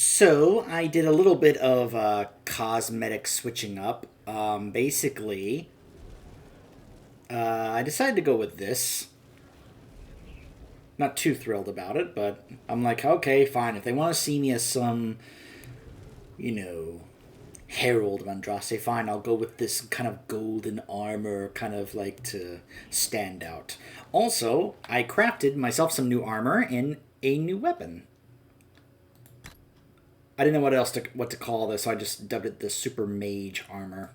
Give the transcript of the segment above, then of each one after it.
So I did a little bit of cosmetic switching up. Basically, I decided to go with this. Not too thrilled about it, but I'm like, okay, fine. If they want to see me as some, you know, Herald of Andraste, fine. I'll go with this kind of golden armor, kind of like to stand out. Also, I crafted myself some new armor and a new weapon. I didn't know what to call this, so I just dubbed it the Super Mage armor.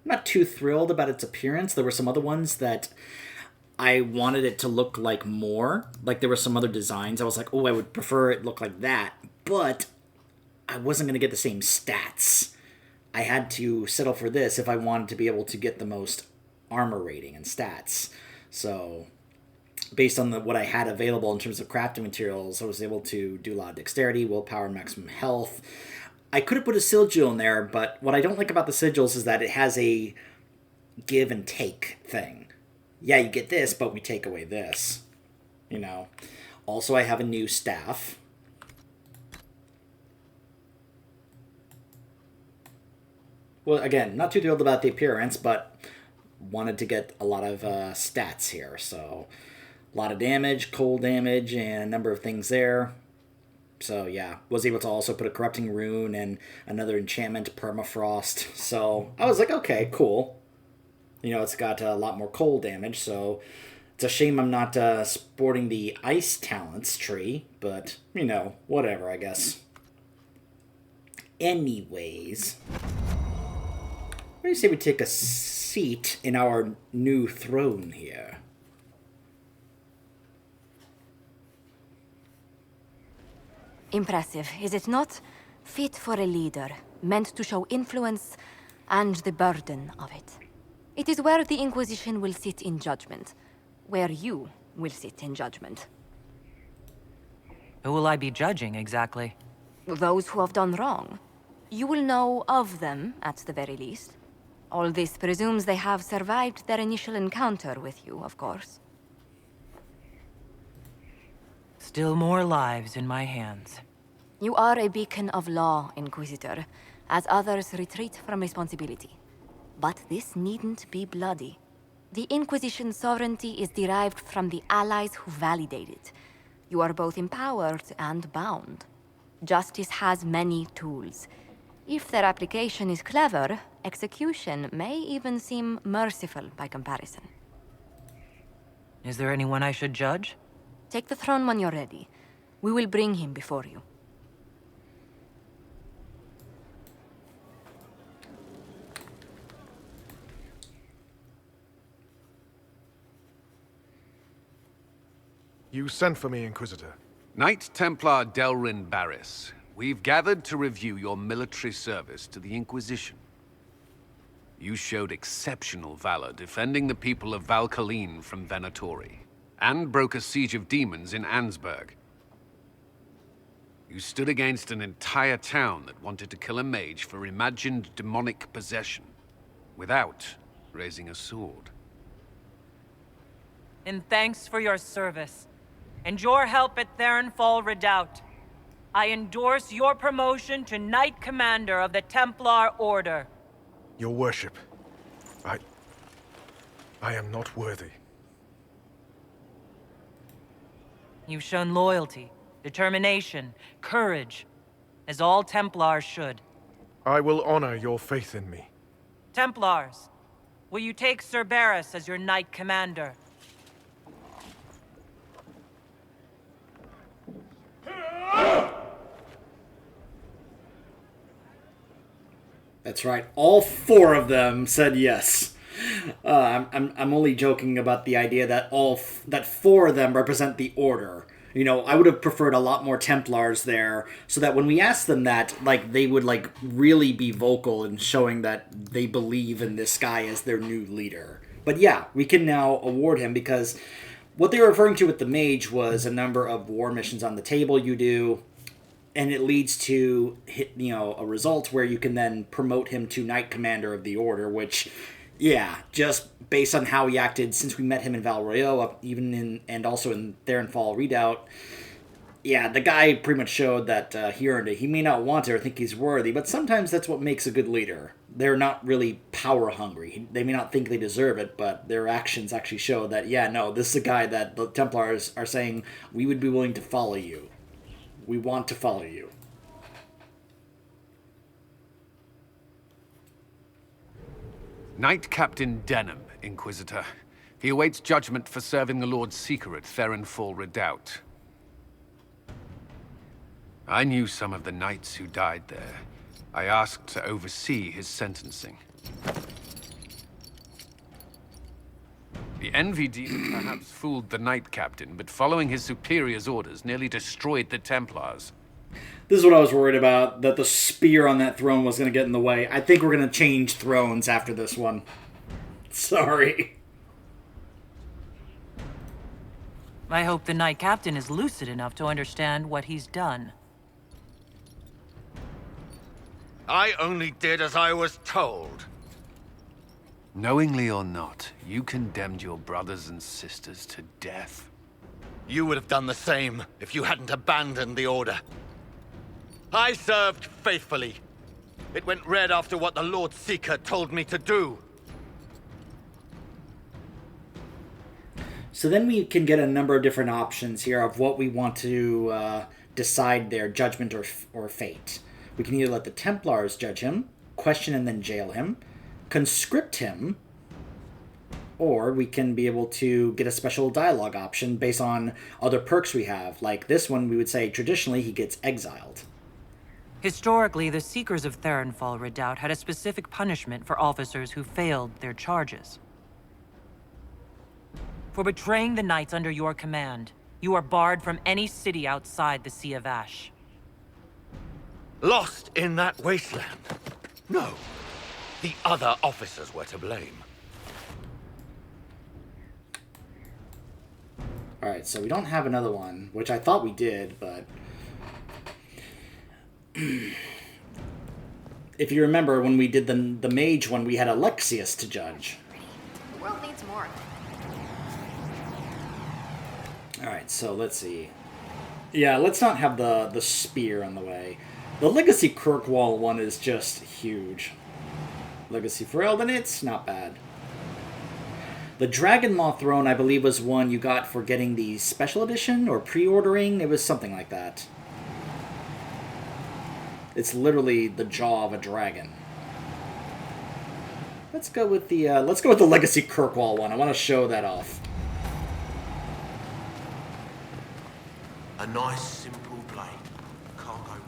I'm not too thrilled about its appearance. There were some other ones that I wanted it to look like more. Like there were some other designs. I was like, oh, I would prefer it look like that. But I wasn't going to get the same stats. I had to settle for this if I wanted to be able to get the most armor rating and stats. So based on what I had available in terms of crafting materials, I was able to do a lot of dexterity, willpower, and maximum health. I could have put a sigil in there, but what I don't like about the sigils is that it has a give and take thing. Yeah, you get this, but we take away this. You know. Also, I have a new staff. Well, again, not too thrilled about the appearance, but wanted to get a lot of stats here, so a lot of damage, cold damage, and a number of things there. So yeah, was able to also put a corrupting rune and another enchantment, permafrost. So I was like, okay, cool. You know, it's got a lot more cold damage, so it's a shame I'm not sporting the ice talents tree, but you know, whatever, I guess. Anyways, what do you say we take a seat in our new throne here? Impressive, is it not? Fit for a leader, meant to show influence and the burden of it. It is where the Inquisition will sit in judgment, where you will sit in judgment. Who will I be judging, exactly? Those who have done wrong. You will know of them, at the very least. All this presumes they have survived their initial encounter with you, of course. Still more lives in my hands. You are a beacon of law, Inquisitor, as others retreat from responsibility. But this needn't be bloody. The Inquisition's sovereignty is derived from the allies who validate it. You are both empowered and bound. Justice has many tools. If their application is clever, execution may even seem merciful by comparison. Is there anyone I should judge? Take the throne when you're ready. We will bring him before you. You sent for me, Inquisitor. Knight Templar Delrin Barris, we've gathered to review your military service to the Inquisition. You showed exceptional valor defending the people of Valkaline from Venatori, and broke a siege of demons in Ansburg. You stood against an entire town that wanted to kill a mage for imagined demonic possession, without raising a sword. In thanks for your service, and your help at Theronfall Redoubt, I endorse your promotion to Knight Commander of the Templar Order. Your worship, I am not worthy. You've shown loyalty, determination, courage, as all Templars should. I will honor your faith in me. Templars, will you take Sir Barris as your Knight Commander? That's right. All four of them said yes. I'm only joking about the idea that that four of them represent the Order. You know, I would have preferred a lot more Templars there, so that when we asked them that, like, they would like really be vocal in showing that they believe in this guy as their new leader. But yeah, we can now award him because what they were referring to with the mage was a number of war missions on the table you do. And it leads to a result where you can then promote him to Knight Commander of the Order, which, yeah, just based on how he acted since we met him in Val Royeaux, and also in Theronfall Redoubt, Yeah, the guy pretty much showed that he earned it. He may not want it or think he's worthy, but sometimes that's what makes a good leader. They're not really power hungry. They may not think they deserve it, but their actions actually show that, yeah, no, this is a guy that the Templars are saying, we would be willing to follow you. We want to follow you. Knight Captain Denham, Inquisitor. He awaits judgment for serving the Lord Seeker at Therenfall Redoubt. I knew some of the knights who died there. I asked to oversee his sentencing. The envy demon perhaps fooled the Knight Captain, but following his superior's orders nearly destroyed the Templars. This is what I was worried about, that the spear on that throne was going to get in the way. I think we're going to change thrones after this one. Sorry. I hope the Knight Captain is lucid enough to understand what he's done. I only did as I was told. Knowingly or not, you condemned your brothers and sisters to death. You would have done the same if you hadn't abandoned the Order. I served faithfully. It went red after what the Lord Seeker told me to do. So then we can get a number of different options here of what we want to decide their judgment or fate. We can either let the Templars judge him, question and then jail him, conscript him, or we can be able to get a special dialogue option based on other perks we have. Like this one, we would say traditionally he gets exiled. Historically, the Seekers of Therenfall Redoubt had a specific punishment for officers who failed their charges. For betraying the knights under your command, you are barred from any city outside the Sea of Ash. Lost in that wasteland? No. The other officers were to blame. Alright, so we don't have another one, which I thought we did, but... if you remember, when we did the mage one, we had Alexius to judge. The world needs more. Alright, so let's see. Yeah, let's not have the spear on the way. The Legacy Kirkwall one is just huge. Legacy for Elden, it's not bad. The Dragon Maw Throne, I believe, was one you got for getting the special edition or pre-ordering. It was something like that. It's literally the jaw of a dragon. Let's go with the Legacy Kirkwall one. I want to show that off. A nice, simple blade. Can't go wrong.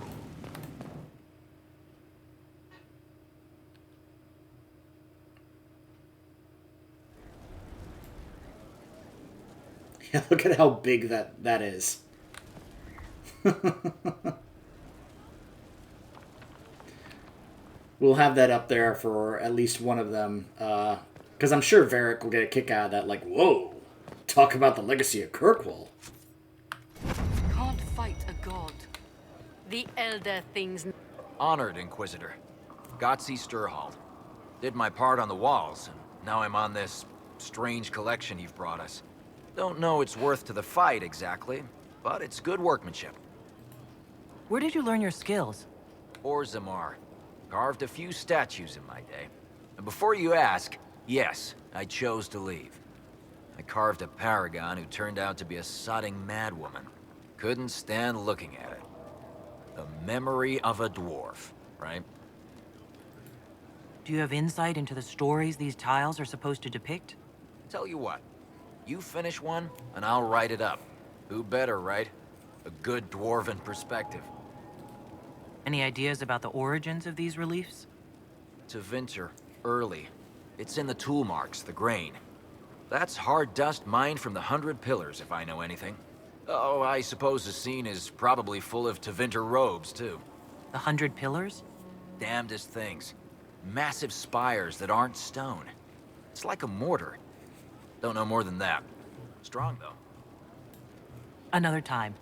Yeah, look at how big that is. We'll have that up there for at least one of them. Because I'm sure Varric will get a kick out of that. Like, whoa, talk about the legacy of Kirkwall. Can't fight a god. The elder things... Honored, Inquisitor. Gotzi Sturhald. Did my part on the walls, and now I'm on this strange collection you've brought us. Don't know its worth to the fight, exactly, but it's good workmanship. Where did you learn your skills? Orzammar. Carved a few statues in my day. And before you ask, yes, I chose to leave. I carved a paragon who turned out to be a sodding madwoman. Couldn't stand looking at it. The memory of a dwarf, right? Do you have insight into the stories these tiles are supposed to depict? Tell you what, you finish one, and I'll write it up. Who better, right? A good dwarven perspective. Any ideas about the origins of these reliefs? Tevinter, early. It's in the tool marks, the grain. That's hard dust mined from the 100 Pillars, if I know anything. Oh, I suppose the scene is probably full of Tevinter robes, too. The 100 Pillars? Damnedest things. Massive spires that aren't stone. It's like a mortar. Don't know more than that. Strong, though. Another time.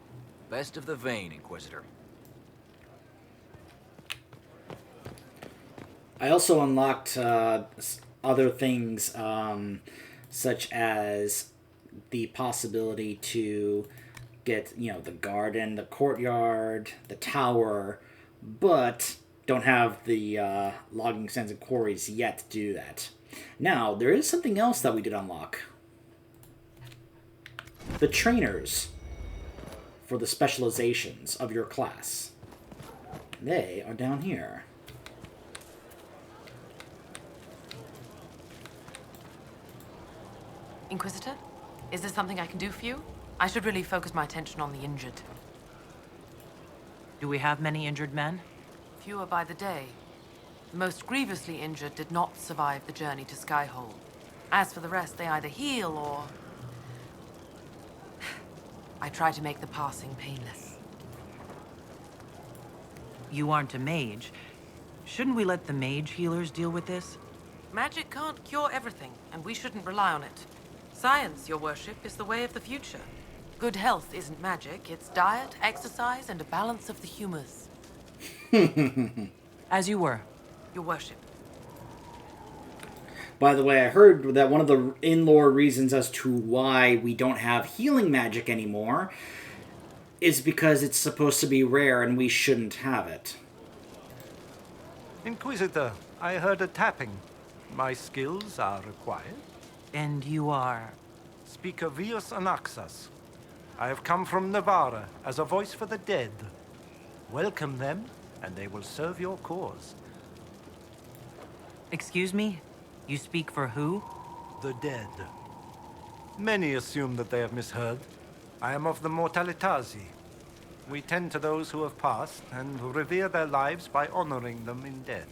Best of the vein, Inquisitor. I also unlocked other things, such as the possibility to get, the garden, the courtyard, the tower, but don't have the logging stands and quarries yet to do that. Now, there is something else that we did unlock. The trainers for the specializations of your class. They are down here. Inquisitor, is there something I can do for you? I should really focus my attention on the injured. Do we have many injured men? Fewer by the day. The most grievously injured did not survive the journey to Skyhold. As for the rest, they either heal or... I try to make the passing painless. You aren't a mage. Shouldn't we let the mage healers deal with this? Magic can't cure everything, and we shouldn't rely on it. Science, your worship, is the way of the future. Good health isn't magic, it's diet, exercise, and a balance of the humors. As you were. Your worship. By the way, I heard that one of the in-lore reasons as to why we don't have healing magic anymore is because it's supposed to be rare and we shouldn't have it. Inquisitor, I heard a tapping. My skills are required. And you are? Speaker Vius Anaxas. I have come from Navarra as a voice for the dead. Welcome them, and they will serve your cause. Excuse me? You speak for who? The dead. Many assume that they have misheard. I am of the Mortalitazi. We tend to those who have passed and revere their lives by honoring them in death.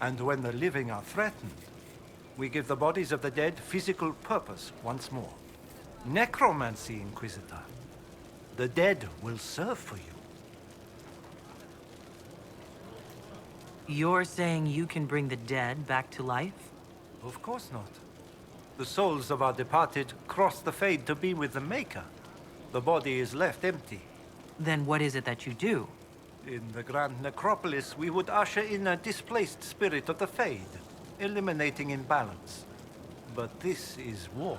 And when the living are threatened, we give the bodies of the dead physical purpose once more. Necromancy, Inquisitor. The dead will serve for you. You're saying you can bring the dead back to life? Of course not. The souls of our departed cross the Fade to be with the Maker. The body is left empty. Then what is it that you do? In the Grand Necropolis, we would usher in a displaced spirit of the Fade, eliminating imbalance. But this is war.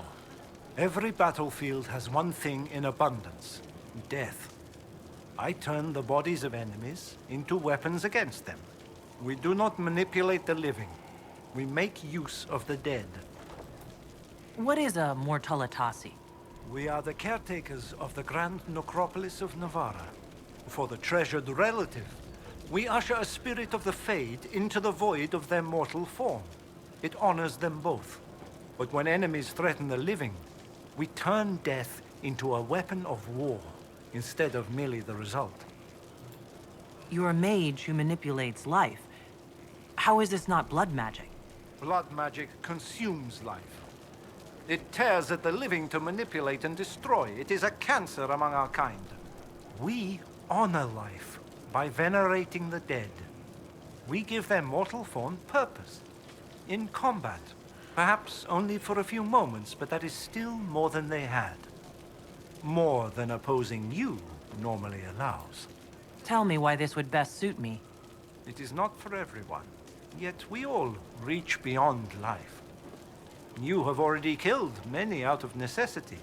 Every battlefield has one thing in abundance: death. I turn the bodies of enemies into weapons against them. We do not manipulate the living. We make use of the dead. What is a Mortalitasi? We are the caretakers of the Grand Necropolis of Navarra. For the treasured relative, we usher a spirit of the Fade into the void of their mortal form. It honors them both. But when enemies threaten the living, we turn death into a weapon of war, instead of merely the result. You're a mage who manipulates life. How is this not blood magic? Blood magic consumes life. It tears at the living to manipulate and destroy. It is a cancer among our kind. We honor life by venerating the dead. We give their mortal form purpose. In combat, perhaps only for a few moments, but that is still more than they had. More than opposing you normally allows. Tell me why this would best suit me. It is not for everyone, yet we all reach beyond life. You have already killed many out of necessity.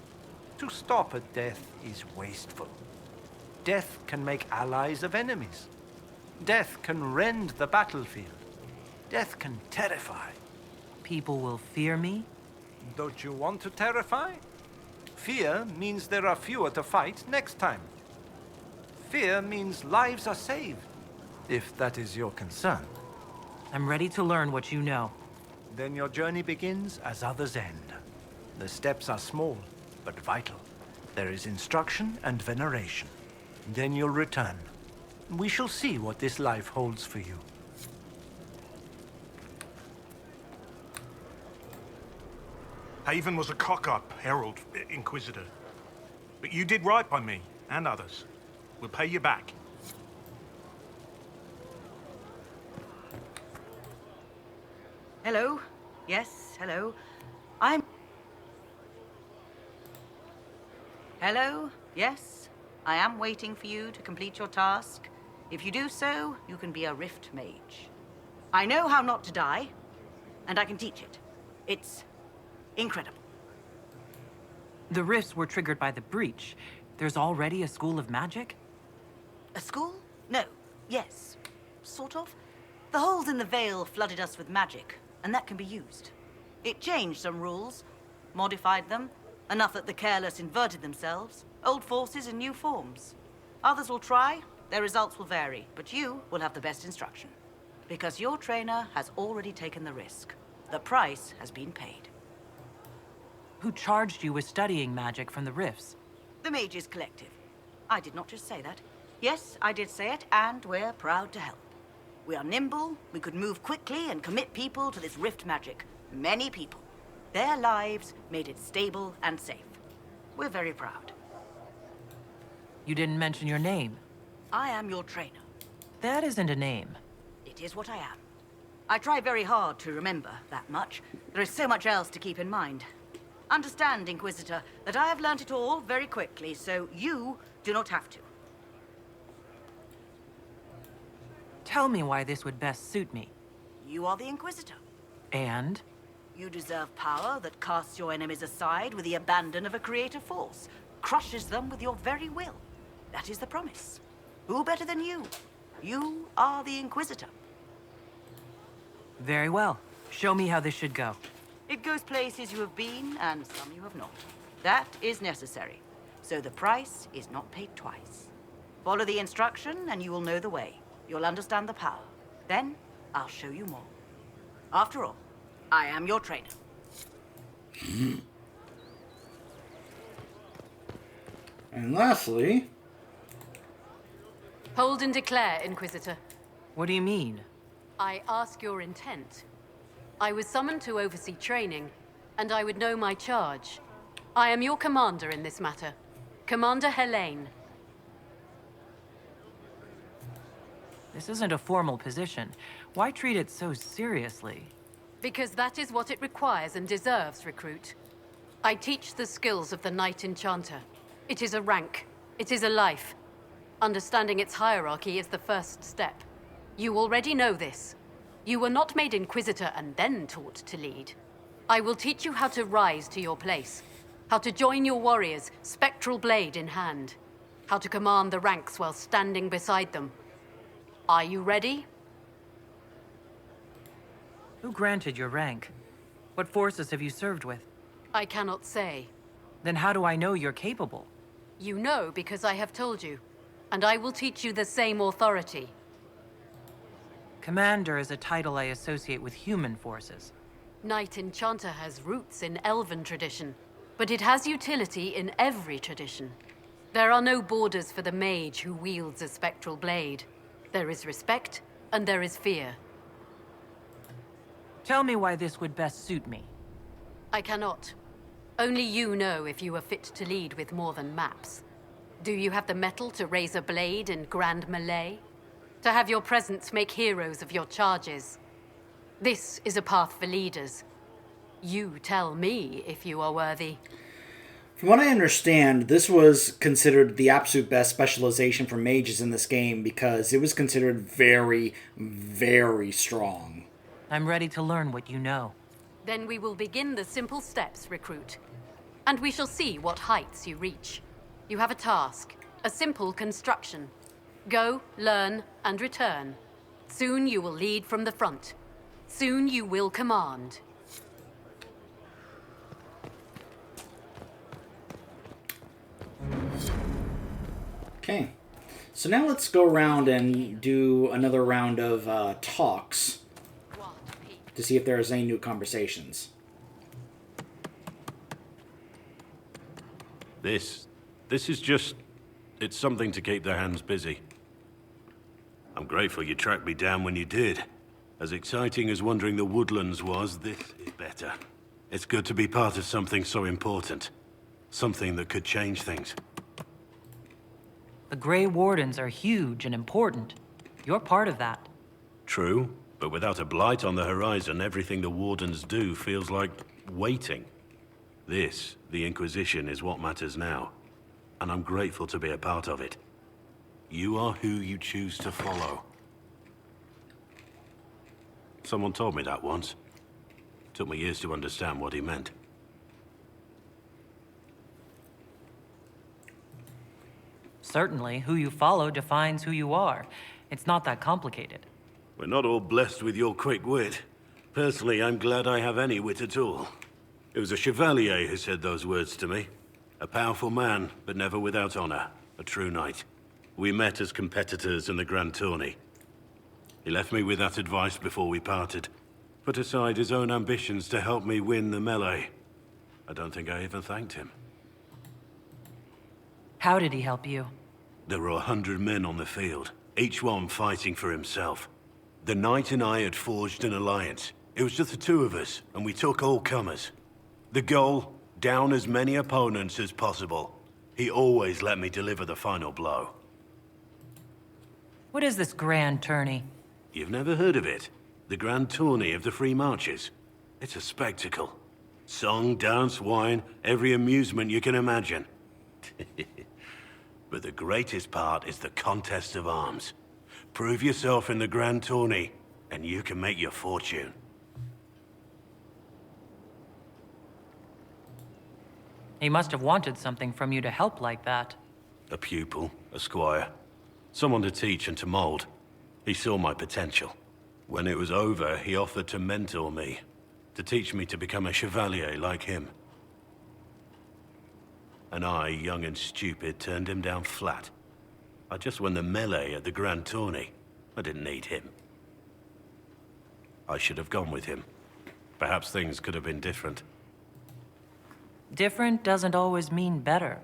To stop at death is wasteful. Death can make allies of enemies. Death can rend the battlefield. Death can terrify. People will fear me? Don't you want to terrify? Fear means there are fewer to fight next time. Fear means lives are saved, if that is your concern. I'm ready to learn what you know. Then your journey begins as others end. The steps are small, but vital. There is instruction and veneration. Then you'll return. We shall see what this life holds for you. Haven was a cock-up, Herald, Inquisitor. But you did right by me, and others. We'll pay you back. Hello? Yes, hello. Hello? Yes? I am waiting for you to complete your task. If you do so, you can be a Rift Mage. I know how not to die, and I can teach it. It's incredible. The rifts were triggered by the breach. There's already a school of magic? A school? No. Yes. Sort of. The holes in the veil flooded us with magic, and that can be used. It changed some rules, modified them, enough that the careless inverted themselves, old forces in new forms. Others will try, their results will vary, but you will have the best instruction. Because your trainer has already taken the risk. The price has been paid. Who charged you with studying magic from the rifts? The Mages Collective. I did not just say that. Yes, I did say it, and we're proud to help. We are nimble, we could move quickly and commit people to this rift magic. Many people. Their lives made it stable and safe. We're very proud. You didn't mention your name. I am your trainer. That isn't a name. It is what I am. I try very hard to remember that much. There is so much else to keep in mind. Understand, Inquisitor, that I have learnt it all very quickly, so you do not have to. Tell me why this would best suit me. You are the Inquisitor. And? You deserve power that casts your enemies aside with the abandon of a creative force, crushes them with your very will. That is the promise. Who better than you? You are the Inquisitor. Very well. Show me how this should go. It goes places you have been, and some you have not. That is necessary. So the price is not paid twice. Follow the instruction, and you will know the way. You'll understand the power. Then, I'll show you more. After all, I am your trainer. And lastly... Hold and declare, Inquisitor. What do you mean? I ask your intent. I was summoned to oversee training, and I would know my charge. I am your commander in this matter. Commander Helene. This isn't a formal position. Why treat it so seriously? Because that is what it requires and deserves, recruit. I teach the skills of the Knight Enchanter. It is a rank. It is a life. Understanding its hierarchy is the first step. You already know this. You were not made Inquisitor and then taught to lead. I will teach you how to rise to your place. How to join your warriors, spectral blade in hand. How to command the ranks while standing beside them. Are you ready? Who granted your rank? What forces have you served with? I cannot say. Then how do I know you're capable? You know because I have told you. And I will teach you the same authority. Commander is a title I associate with human forces. Knight Enchanter has roots in Elven tradition, but it has utility in every tradition. There are no borders for the mage who wields a spectral blade. There is respect, and there is fear. Tell me why this would best suit me. I cannot. Only you know if you are fit to lead with more than maps. Do you have the mettle to raise a blade in grand melee? To have your presence make heroes of your charges? This is a path for leaders. You tell me if you are worthy. From what I understand, this was considered the absolute best specialization for mages in this game because it was considered very, very strong. I'm ready to learn what you know. Then we will begin the simple steps, recruit. And we shall see what heights you reach. You have a task, a simple construction. Go, learn, and return. Soon you will lead from the front. Soon you will command. Okay, so now let's go around and do another round of talks to see if there's any new conversations. This is just... it's something to keep their hands busy. I'm grateful you tracked me down when you did. As exciting as wandering the woodlands was, this is better. It's good to be part of something so important. Something that could change things. The Grey Wardens are huge and important. You're part of that. True, but without a blight on the horizon, everything the Wardens do feels like waiting. This, the Inquisition, is what matters now. And I'm grateful to be a part of it. You are who you choose to follow. Someone told me that once. Took me years to understand what he meant. Certainly, who you follow defines who you are. It's not that complicated. We're not all blessed with your quick wit. Personally, I'm glad I have any wit at all. It was a chevalier who said those words to me. A powerful man, but never without honor. A true knight. We met as competitors in the Grand Tourney. He left me with that advice before we parted. Put aside his own ambitions to help me win the melee. I don't think I even thanked him. How did he help you? There were 100 men on the field, each one fighting for himself. The knight and I had forged an alliance. It was just the two of us, and we took all comers. The goal, down as many opponents as possible. He always let me deliver the final blow. What is this grand tourney? You've never heard of it? The Grand Tourney of the Free Marches. It's a spectacle. Song, dance, wine, every amusement you can imagine. But the greatest part is the contest of arms. Prove yourself in the Grand Tourney, and you can make your fortune. He must have wanted something from you to help like that. A pupil, a squire. Someone to teach and to mold. He saw my potential. When it was over, he offered to mentor me. To teach me to become a chevalier like him. And I, young and stupid, turned him down flat. I just won the melee at the Grand Tourney. I didn't need him. I should have gone with him. Perhaps things could have been different. Different doesn't always mean better.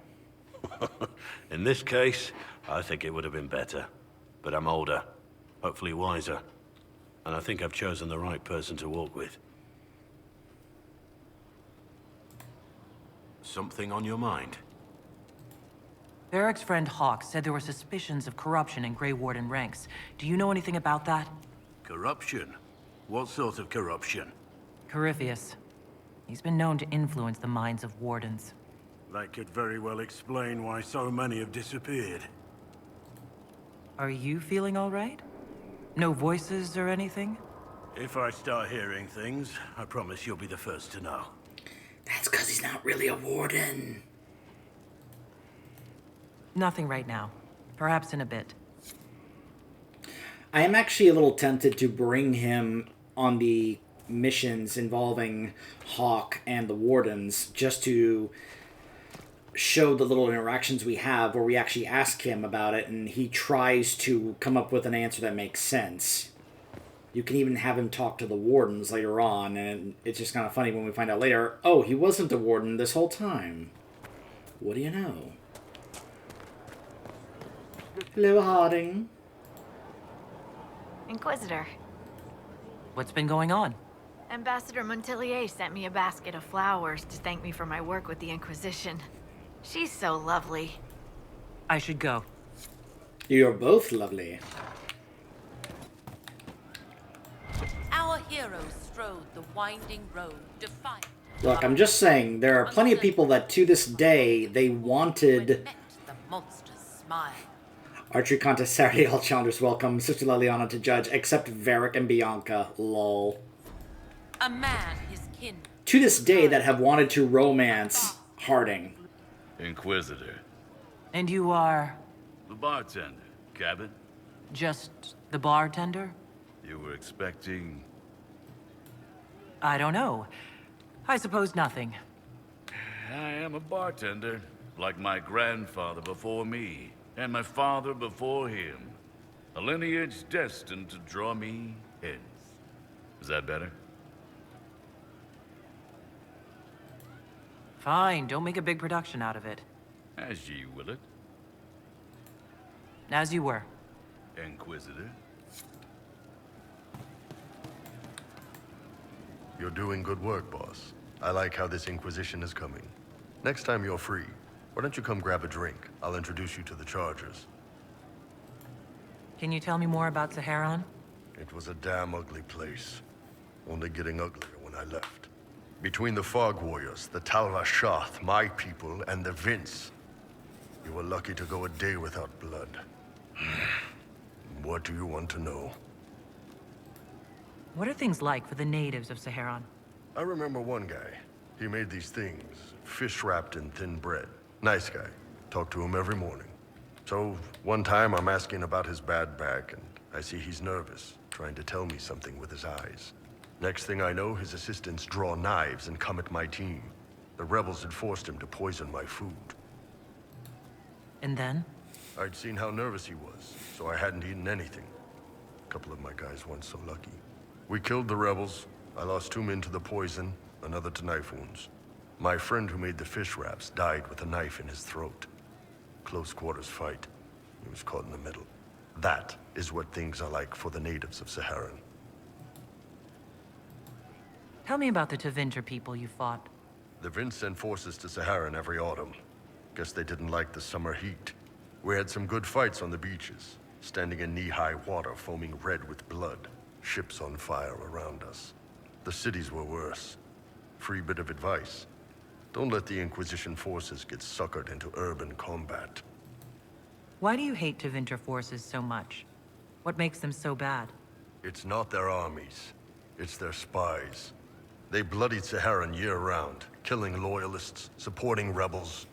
In this case, I think it would have been better. But I'm older, hopefully wiser. And I think I've chosen the right person to walk with. Something on your mind? Varric's friend Hawk said there were suspicions of corruption in Grey Warden ranks. Do you know anything about that? Corruption? What sort of corruption? Corypheus. He's been known to influence the minds of wardens. That could very well explain why so many have disappeared. Are you feeling all right? No voices or anything? If I start hearing things, I promise you'll be the first to know. That's because he's not really a warden. Nothing right now. Perhaps in a bit. I am actually a little tempted to bring him on the missions involving Hawk and the Wardens, just to show the little interactions we have where we actually ask him about it and he tries to come up with an answer that makes sense. You can even have him talk to the Wardens later on, and it's just kind of funny when we find out later, oh, he wasn't the Warden this whole time. What do you know? Hello, Harding. Inquisitor. What's been going on? Ambassador Montelier sent me a basket of flowers to thank me for my work with the Inquisition. She's so lovely. I should go. You're both lovely. Our heroes strode the winding road, defiant. Look, I'm just saying, there are plenty of people that to this day, they wanted The monster's smile. Archery Contest Saturday, all challengers welcome, Sister Liliana to judge, except Varric and Bianca, lol. A man his kin. To this day, that have wanted to romance Harding. Inquisitor. And you are? The bartender. Cabin? Just the bartender? You were expecting... I don't know. I suppose nothing. I am a bartender, like my grandfather before me, and my father before him. A lineage destined to draw me heads. Is that better? Fine, don't make a big production out of it. As ye will it. As you were. Inquisitor. You're doing good work, boss. I like how this Inquisition is coming. Next time you're free, why don't you come grab a drink? I'll introduce you to the Chargers. Can you tell me more about Saharan? It was a damn ugly place. Only getting uglier when I left. Between the Fog Warriors, the Talva Shath, my people, and the Vince. You were lucky to go a day without blood. What do you want to know? What are things like for the natives of Saharan? I remember one guy. He made these things, fish wrapped in thin bread. Nice guy. Talk to him every morning. So, one time I'm asking about his bad back, and I see he's nervous, trying to tell me something with his eyes. Next thing I know, his assistants draw knives and come at my team. The rebels had forced him to poison my food. And then? I'd seen how nervous he was, so I hadn't eaten anything. A couple of my guys weren't so lucky. We killed the rebels. I lost 2 men to the poison, another to knife wounds. My friend who made the fish wraps died with a knife in his throat. Close quarters fight. He was caught in the middle. That is what things are like for the natives of Saharan. Tell me about the Tevinter people you fought. The Vince sent forces to Saharan every autumn. Guess they didn't like the summer heat. We had some good fights on the beaches, standing in knee-high water foaming red with blood, ships on fire around us. The cities were worse. Free bit of advice. Don't let the Inquisition forces get suckered into urban combat. Why do you hate Tevinter forces so much? What makes them so bad? It's not their armies. It's their spies. They bloodied Saharan year-round, killing loyalists, supporting rebels.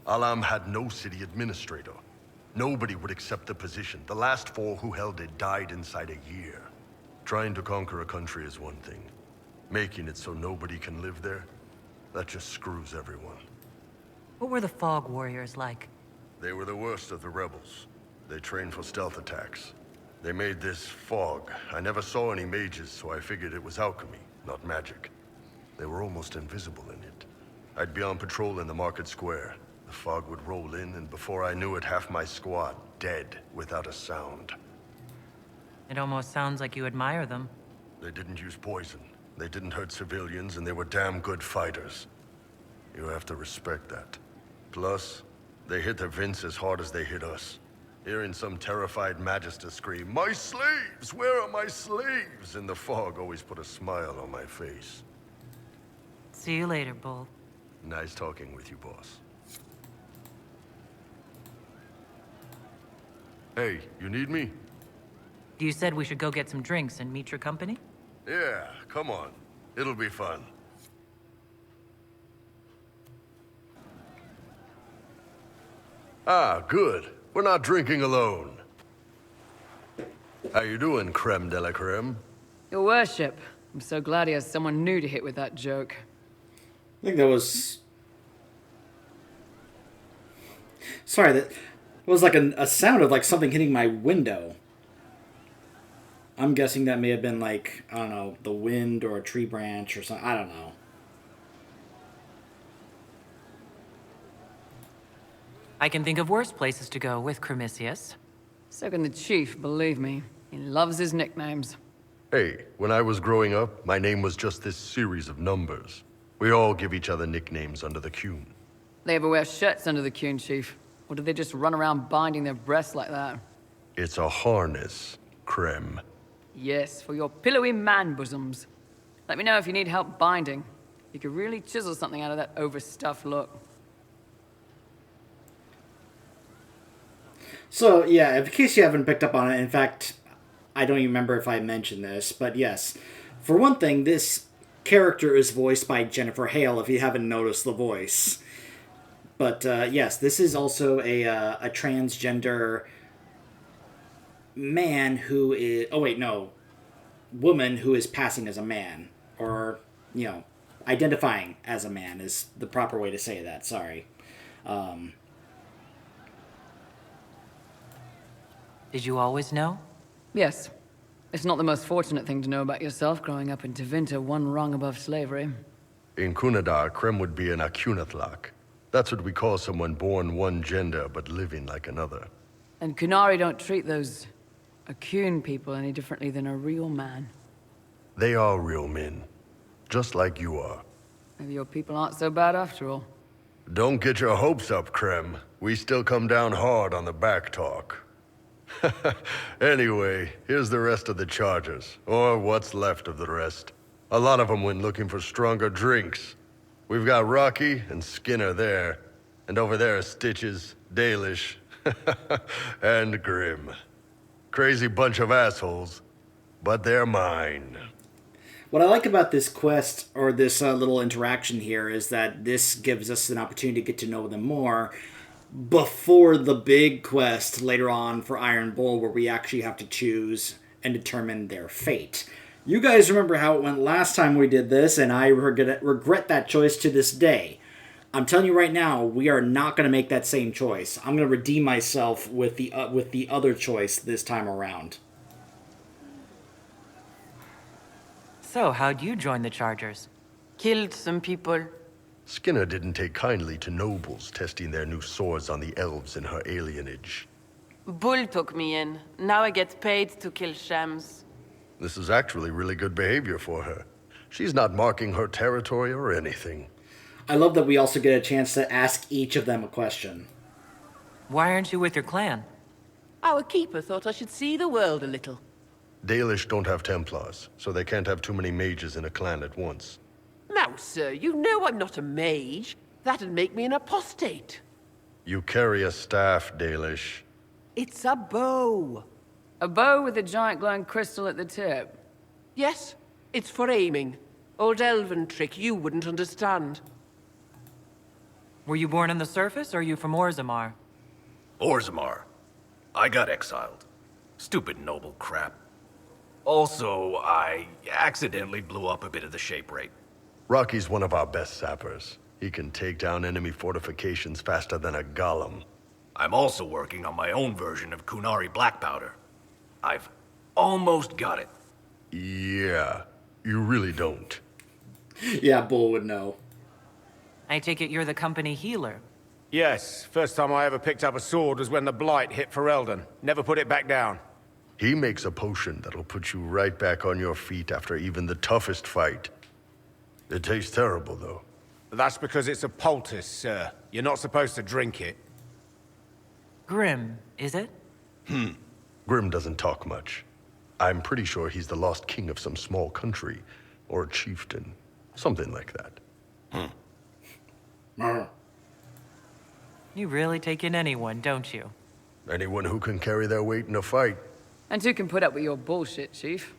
Alam had no city administrator. Nobody would accept the position. The last 4 who held it died inside a year. Trying to conquer a country is one thing. Making it so nobody can live there, that just screws everyone. What were the Fog Warriors like? They were the worst of the rebels. They trained for stealth attacks. They made this fog. I never saw any mages, so I figured it was alchemy, not magic. They were almost invisible in it. I'd be on patrol in the market square. The fog would roll in, and before I knew it, half my squad dead without a sound. It almost sounds like you admire them. They didn't use poison. They didn't hurt civilians, and they were damn good fighters. You have to respect that. Plus, they hit the Vince as hard as they hit us. Hearing some terrified Magister scream, "My slaves! Where are my slaves?" in the fog always put a smile on my face. See you later, Bull. Nice talking with you, boss. Hey, you need me? You said we should go get some drinks and meet your company? Yeah, come on. It'll be fun. Ah, good. We're not drinking alone. How you doing, creme de la creme? Your worship. I'm so glad he has someone new to hit with that joke. I think that was... Sorry, that was like a sound of like something hitting my window. I'm guessing that may have been like, I don't know, the wind or a tree branch or something. I don't know. I can think of worse places to go with Cremisius. So can the chief, believe me. He loves his nicknames. Hey, when I was growing up, my name was just this series of numbers. We all give each other nicknames under the Qun. They ever wear shirts under the Qun, chief? Or do they just run around binding their breasts like that? It's a harness, creme. Yes, for your pillowy man bosoms. Let me know if you need help binding. You could really chisel something out of that overstuffed look. So, yeah, in case you haven't picked up on it, in fact, I don't even remember if I mentioned this, but yes. For one thing, this character is voiced by Jennifer Hale, if you haven't noticed the voice. But, yes, this is also a transgender man who is... Oh, wait, no. Woman who is passing as a man. Or, you know, identifying as a man is the proper way to say that. Sorry. Did you always know? Yes. It's not the most fortunate thing to know about yourself growing up in Tevinter, one rung above slavery. In Kunadar, creme would be an Akunatlak. That's what we call someone born one gender but living like another. And Kunari don't treat those Akun people any differently than a real man. They are real men. Just like you are. Maybe your people aren't so bad after all. Don't get your hopes up, Krem. We still come down hard on the back talk. Anyway, here's the rest of the chargers. Or what's left of the rest. A lot of them went looking for stronger drinks. We've got Rocky and Skinner there. And over there are Stitches, Dalish, and Grim. Crazy bunch of assholes, but they're mine. What I like about this quest, or this little interaction here, is that this gives us an opportunity to get to know them more. before the big quest later on for Iron Bull, where we actually have to choose and determine their fate. You guys remember how it went last time we did this, and I regret that choice to this day. I'm telling you right now, we are not going to make that same choice. I'm going to redeem myself with the other choice this time around. So, how'd you join the Chargers? Killed some people. Skinner didn't take kindly to nobles testing their new swords on the elves in her alienage. Bull took me in. Now I get paid to kill shams. This is actually really good behavior for her. She's not marking her territory or anything. I love that we also get a chance to ask each of them a question. Why aren't you with your clan? Our keeper thought I should see the world a little. Dalish don't have Templars, so they can't have too many mages in a clan at once. Now, sir, you know I'm not a mage. That'd make me an apostate. You carry a staff, Dalish. It's a bow. A bow with a giant glowing crystal at the tip. Yes, it's for aiming. Old elven trick you wouldn't understand. Were you born on the surface, or are you from Orzammar? Orzammar. I got exiled. Stupid noble crap. Also, I accidentally blew up a bit of the shape rate. Rocky's one of our best sappers. He can take down enemy fortifications faster than a golem. I'm also working on my own version of Kunari black powder. I've almost got it. Yeah, you really don't. Yeah, Bull would know. I take it you're the company healer. Yes, first time I ever picked up a sword was when the Blight hit Ferelden. Never put it back down. He makes a potion that'll put you right back on your feet after even the toughest fight. It tastes terrible, though. That's because it's a poultice, sir. You're not supposed to drink it. Grim, is it? Grim doesn't talk much. I'm pretty sure he's the lost king of some small country, or a chieftain. Something like that. You really take in anyone, don't you? Anyone who can carry their weight in a fight. And who can put up with your bullshit, Chief?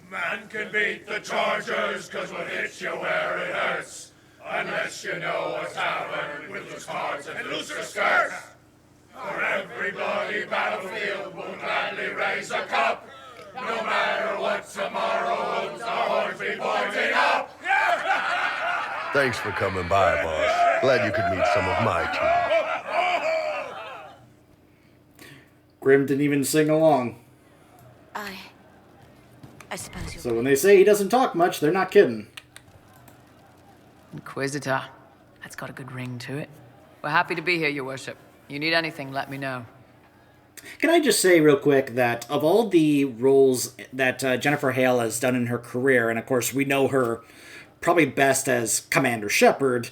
Man can beat the Chargers, cause what hits you where it hurts. Unless you know a tavern with loose cards and looser skirts. For every bloody battlefield will gladly raise a cup. No matter what tomorrow holds, our horns be pointing up. Thanks for coming by, boss. Glad you could meet some of my team. Grim didn't even sing along. I suppose you'll... So when they say he doesn't talk much, they're not kidding. Inquisitor. That's got a good ring to it. We're happy to be here, Your Worship. You need anything, let me know. Can I just say real quick that of all the roles that Jennifer Hale has done in her career, and of course we know her probably best as Commander Shepard,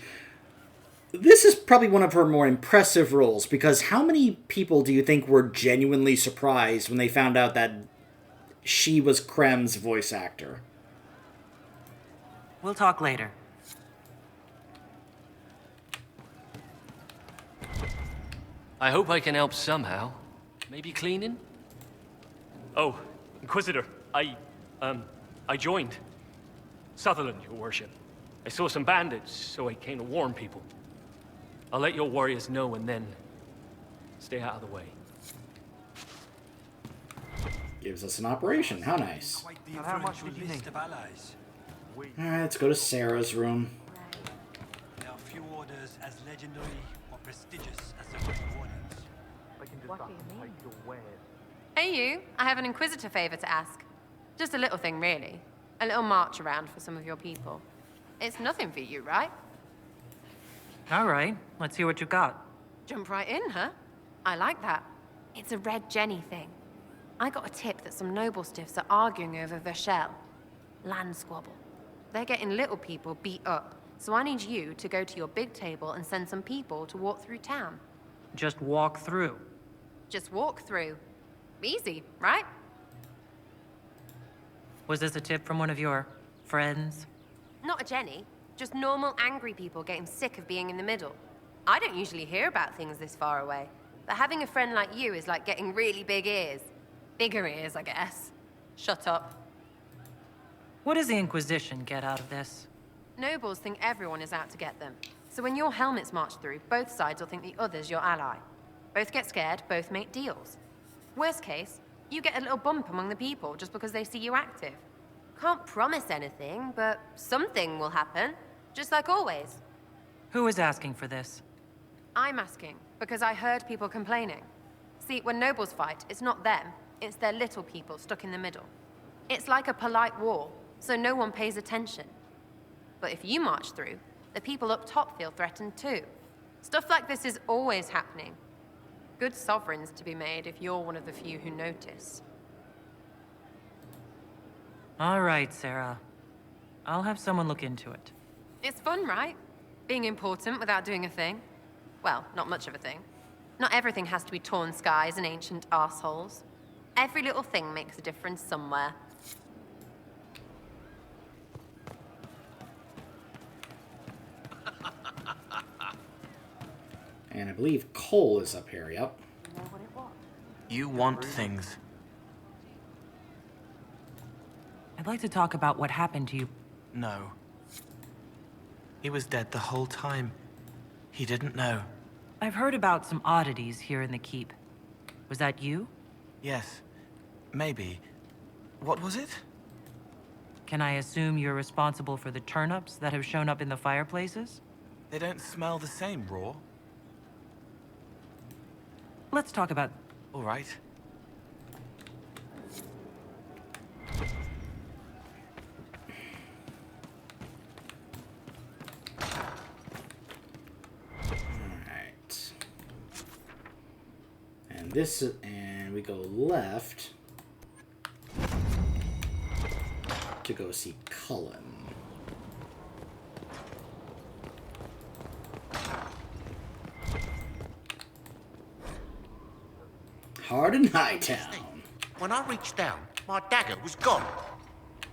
this is probably one of her more impressive roles, because how many people do you think were genuinely surprised when they found out that she was Krem's voice actor? We'll talk later. I hope I can help somehow. Maybe cleaning? Oh, Inquisitor, I joined. Sutherland, Your Worship. I saw some bandits, so I came to warn people. I'll let your warriors know and then stay out of the way. Gives us an operation. How nice. How much would you need? Alright, let's go to Sarah's room. There are few orders as legendary or prestigious as the Red Wardens. What do you mean? Hey you, I have an Inquisitor favor to ask. Just a little thing, really. A little march around for some of your people. It's nothing for you, right? All right, let's hear what you got. Jump right in, huh? I like that. It's a Red Jenny thing. I got a tip that some noble stiffs are arguing over Verschel. Land squabble. They're getting little people beat up, so I need you to go to your big table and send some people to walk through town. Just walk through. Just walk through. Easy, right? Was this a tip from one of your friends? Not a Jenny. Just normal angry people getting sick of being in the middle. I don't usually hear about things this far away, but having a friend like you is like getting really big ears. Bigger ears, I guess. Shut up. What does the Inquisition get out of this? Nobles think everyone is out to get them. So when your helmets march through, both sides will think the other's your ally. Both get scared, both make deals. Worst case, you get a little bump among the people just because they see you active. Can't promise anything, but something will happen, just like always. Who is asking for this? I'm asking, because I heard people complaining. See, when nobles fight, it's not them, it's their little people stuck in the middle. It's like a polite war, so no one pays attention. But if you march through, the people up top feel threatened too. Stuff like this is always happening. Good sovereigns to be made if you're one of the few who notice. All right, Sarah. I'll have someone look into it. It's fun, right? Being important without doing a thing. Well, not much of a thing. Not everything has to be torn skies and ancient arseholes. Every little thing makes a difference somewhere. And I believe Cole is up here, yep. You want things. I'd like to talk about what happened to you. No. He was dead the whole time. He didn't know. I've heard about some oddities here in the keep. Was that you? Yes. Maybe. What was it? Can I assume you're responsible for the turnips that have shown up in the fireplaces? They don't smell the same raw. Let's talk about... All right. Alright. And this, and we go left to go see Cullen. Hard in Hightown. When I reached down, my dagger was gone.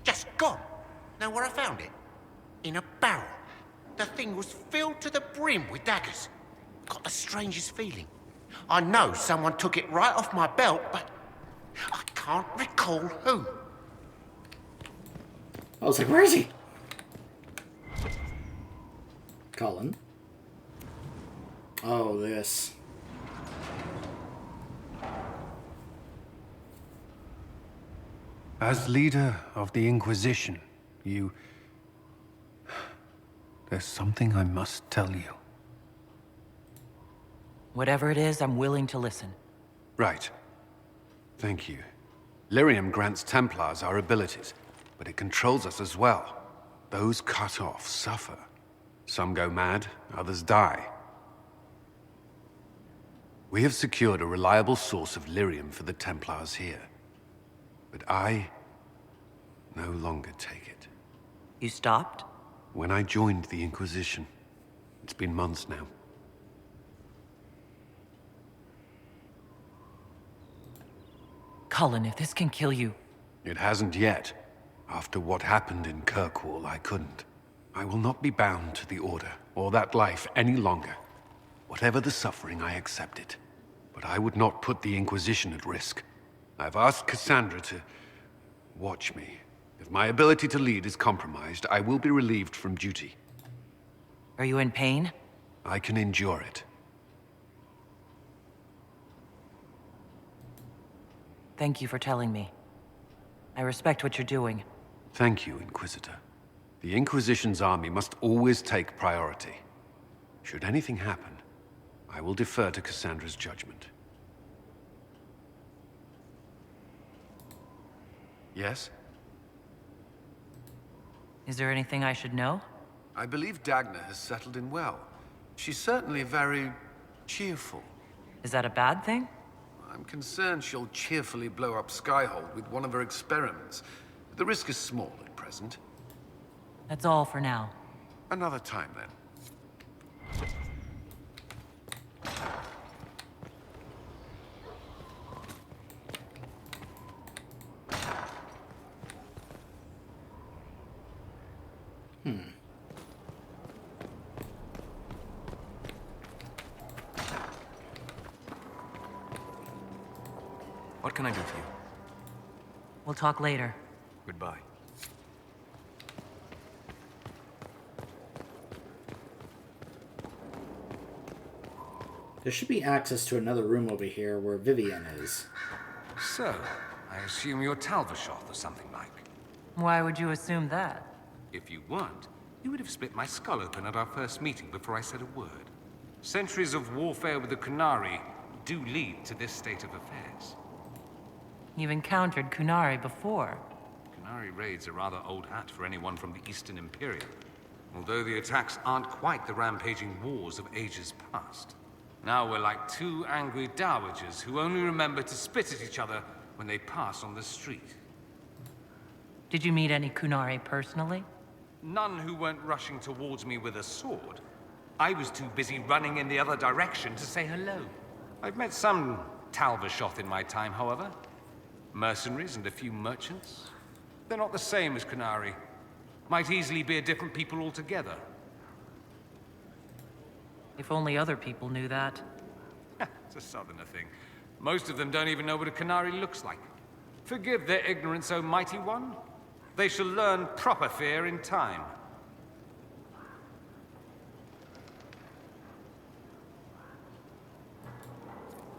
Just gone. Know where I found it? In a barrel. The thing was filled to the brim with daggers. Got the strangest feeling. I know someone took it right off my belt, but I can't recall who. I was like, where is he? Cullen. Oh, this. As leader of the Inquisition, there's something I must tell you. Whatever it is, I'm willing to listen. Right. Thank you. Lyrium grants Templars our abilities, but it controls us as well. Those cut off suffer. Some go mad, others die. We have secured a reliable source of lyrium for the Templars here. But I no longer take it. You stopped? When I joined the Inquisition. It's been months now. Cullen, if this can kill you... It hasn't yet. After what happened in Kirkwall, I couldn't. I will not be bound to the Order, or that life any longer. Whatever the suffering, I accept it. But I would not put the Inquisition at risk. I've asked Cassandra to watch me. If my ability to lead is compromised, I will be relieved from duty. Are you in pain? I can endure it. Thank you for telling me. I respect what you're doing. Thank you, Inquisitor. The Inquisition's army must always take priority. Should anything happen, I will defer to Cassandra's judgment. Yes? Is there anything I should know? I believe Dagna has settled in well. She's certainly very cheerful. Is that a bad thing? I'm concerned she'll cheerfully blow up Skyhold with one of her experiments. The risk is small at present. That's all for now. Another time, then. What can I do for you? We'll talk later. Goodbye. There should be access to another room over here where Vivienne is. So, I assume you're Talvashoth or something like. Why would you assume that? If you weren't, you would have split my skull open at our first meeting before I said a word. Centuries of warfare with the Kunari do lead to this state of affairs. You've encountered Kunari before. Kunari raids are rather old hat for anyone from the Eastern Imperium, although the attacks aren't quite the rampaging wars of ages past. Now we're like two angry dowagers who only remember to spit at each other when they pass on the street. Did you meet any Kunari personally? None who weren't rushing towards me with a sword. I was too busy running in the other direction to say hello. I've met some Talvashoth in my time, however. Mercenaries and a few merchants. They're not the same as Kunari. Might easily be a different people altogether. If only other people knew that. It's a southerner thing. Most of them don't even know what a Kunari looks like. Forgive their ignorance, O mighty one. They shall learn proper fear in time.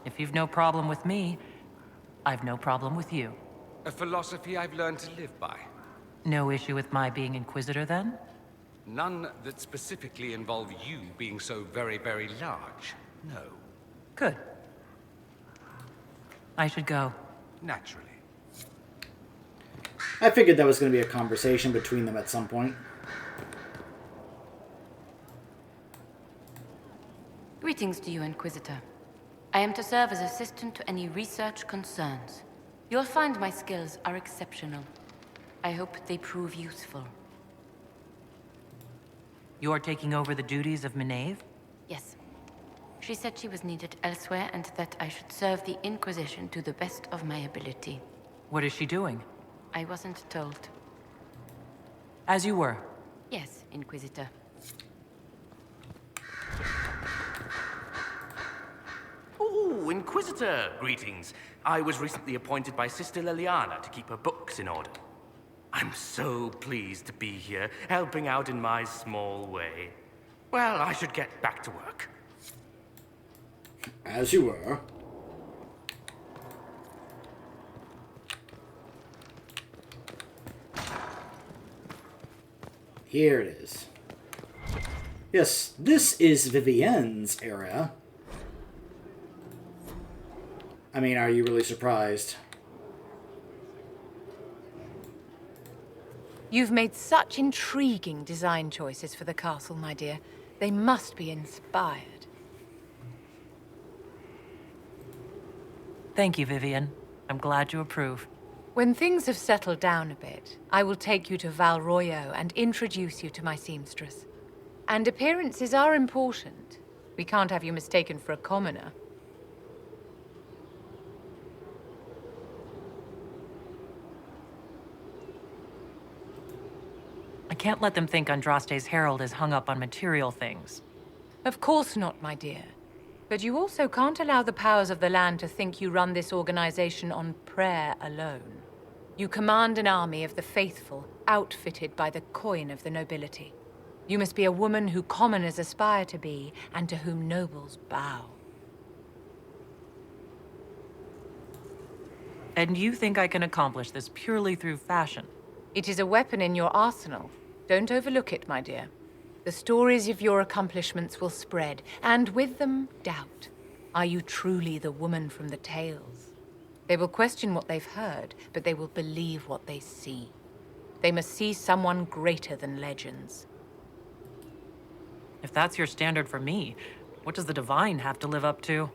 If you've no problem with me, I've no problem with you. A philosophy I've learned to live by. No issue with my being Inquisitor, then? None that specifically involve you being so very, very large. No. Good. I should go. Naturally. I figured that was going to be a conversation between them at some point. Greetings to you, Inquisitor. I am to serve as assistant to any research concerns. You'll find my skills are exceptional. I hope they prove useful. You are taking over the duties of Meneve? Yes. She said she was needed elsewhere and that I should serve the Inquisition to the best of my ability. What is she doing? I wasn't told. As you were. Yes, Inquisitor. Ooh, Inquisitor! Greetings. I was recently appointed by Sister Liliana to keep her books in order. I'm so pleased to be here, helping out in my small way. Well, I should get back to work. As you were. Here it is. Yes, this is Vivienne's area. I mean, are you really surprised? You've made such intriguing design choices for the castle, my dear. They must be inspired. Thank you, Vivienne. I'm glad you approve. When things have settled down a bit, I will take you to Val Royo and introduce you to my seamstress. And appearances are important. We can't have you mistaken for a commoner. I can't let them think Andraste's Herald is hung up on material things. Of course not, my dear. But you also can't allow the powers of the land to think you run this organization on prayer alone. You command an army of the faithful, outfitted by the coin of the nobility. You must be a woman who commoners aspire to be, and to whom nobles bow. And you think I can accomplish this purely through fashion? It is a weapon in your arsenal. Don't overlook it, my dear. The stories of your accomplishments will spread, and with them, doubt. Are you truly the woman from the tales? They will question what they've heard, but they will believe what they see. They must see someone greater than legends. If that's your standard for me, what does the Divine have to live up to?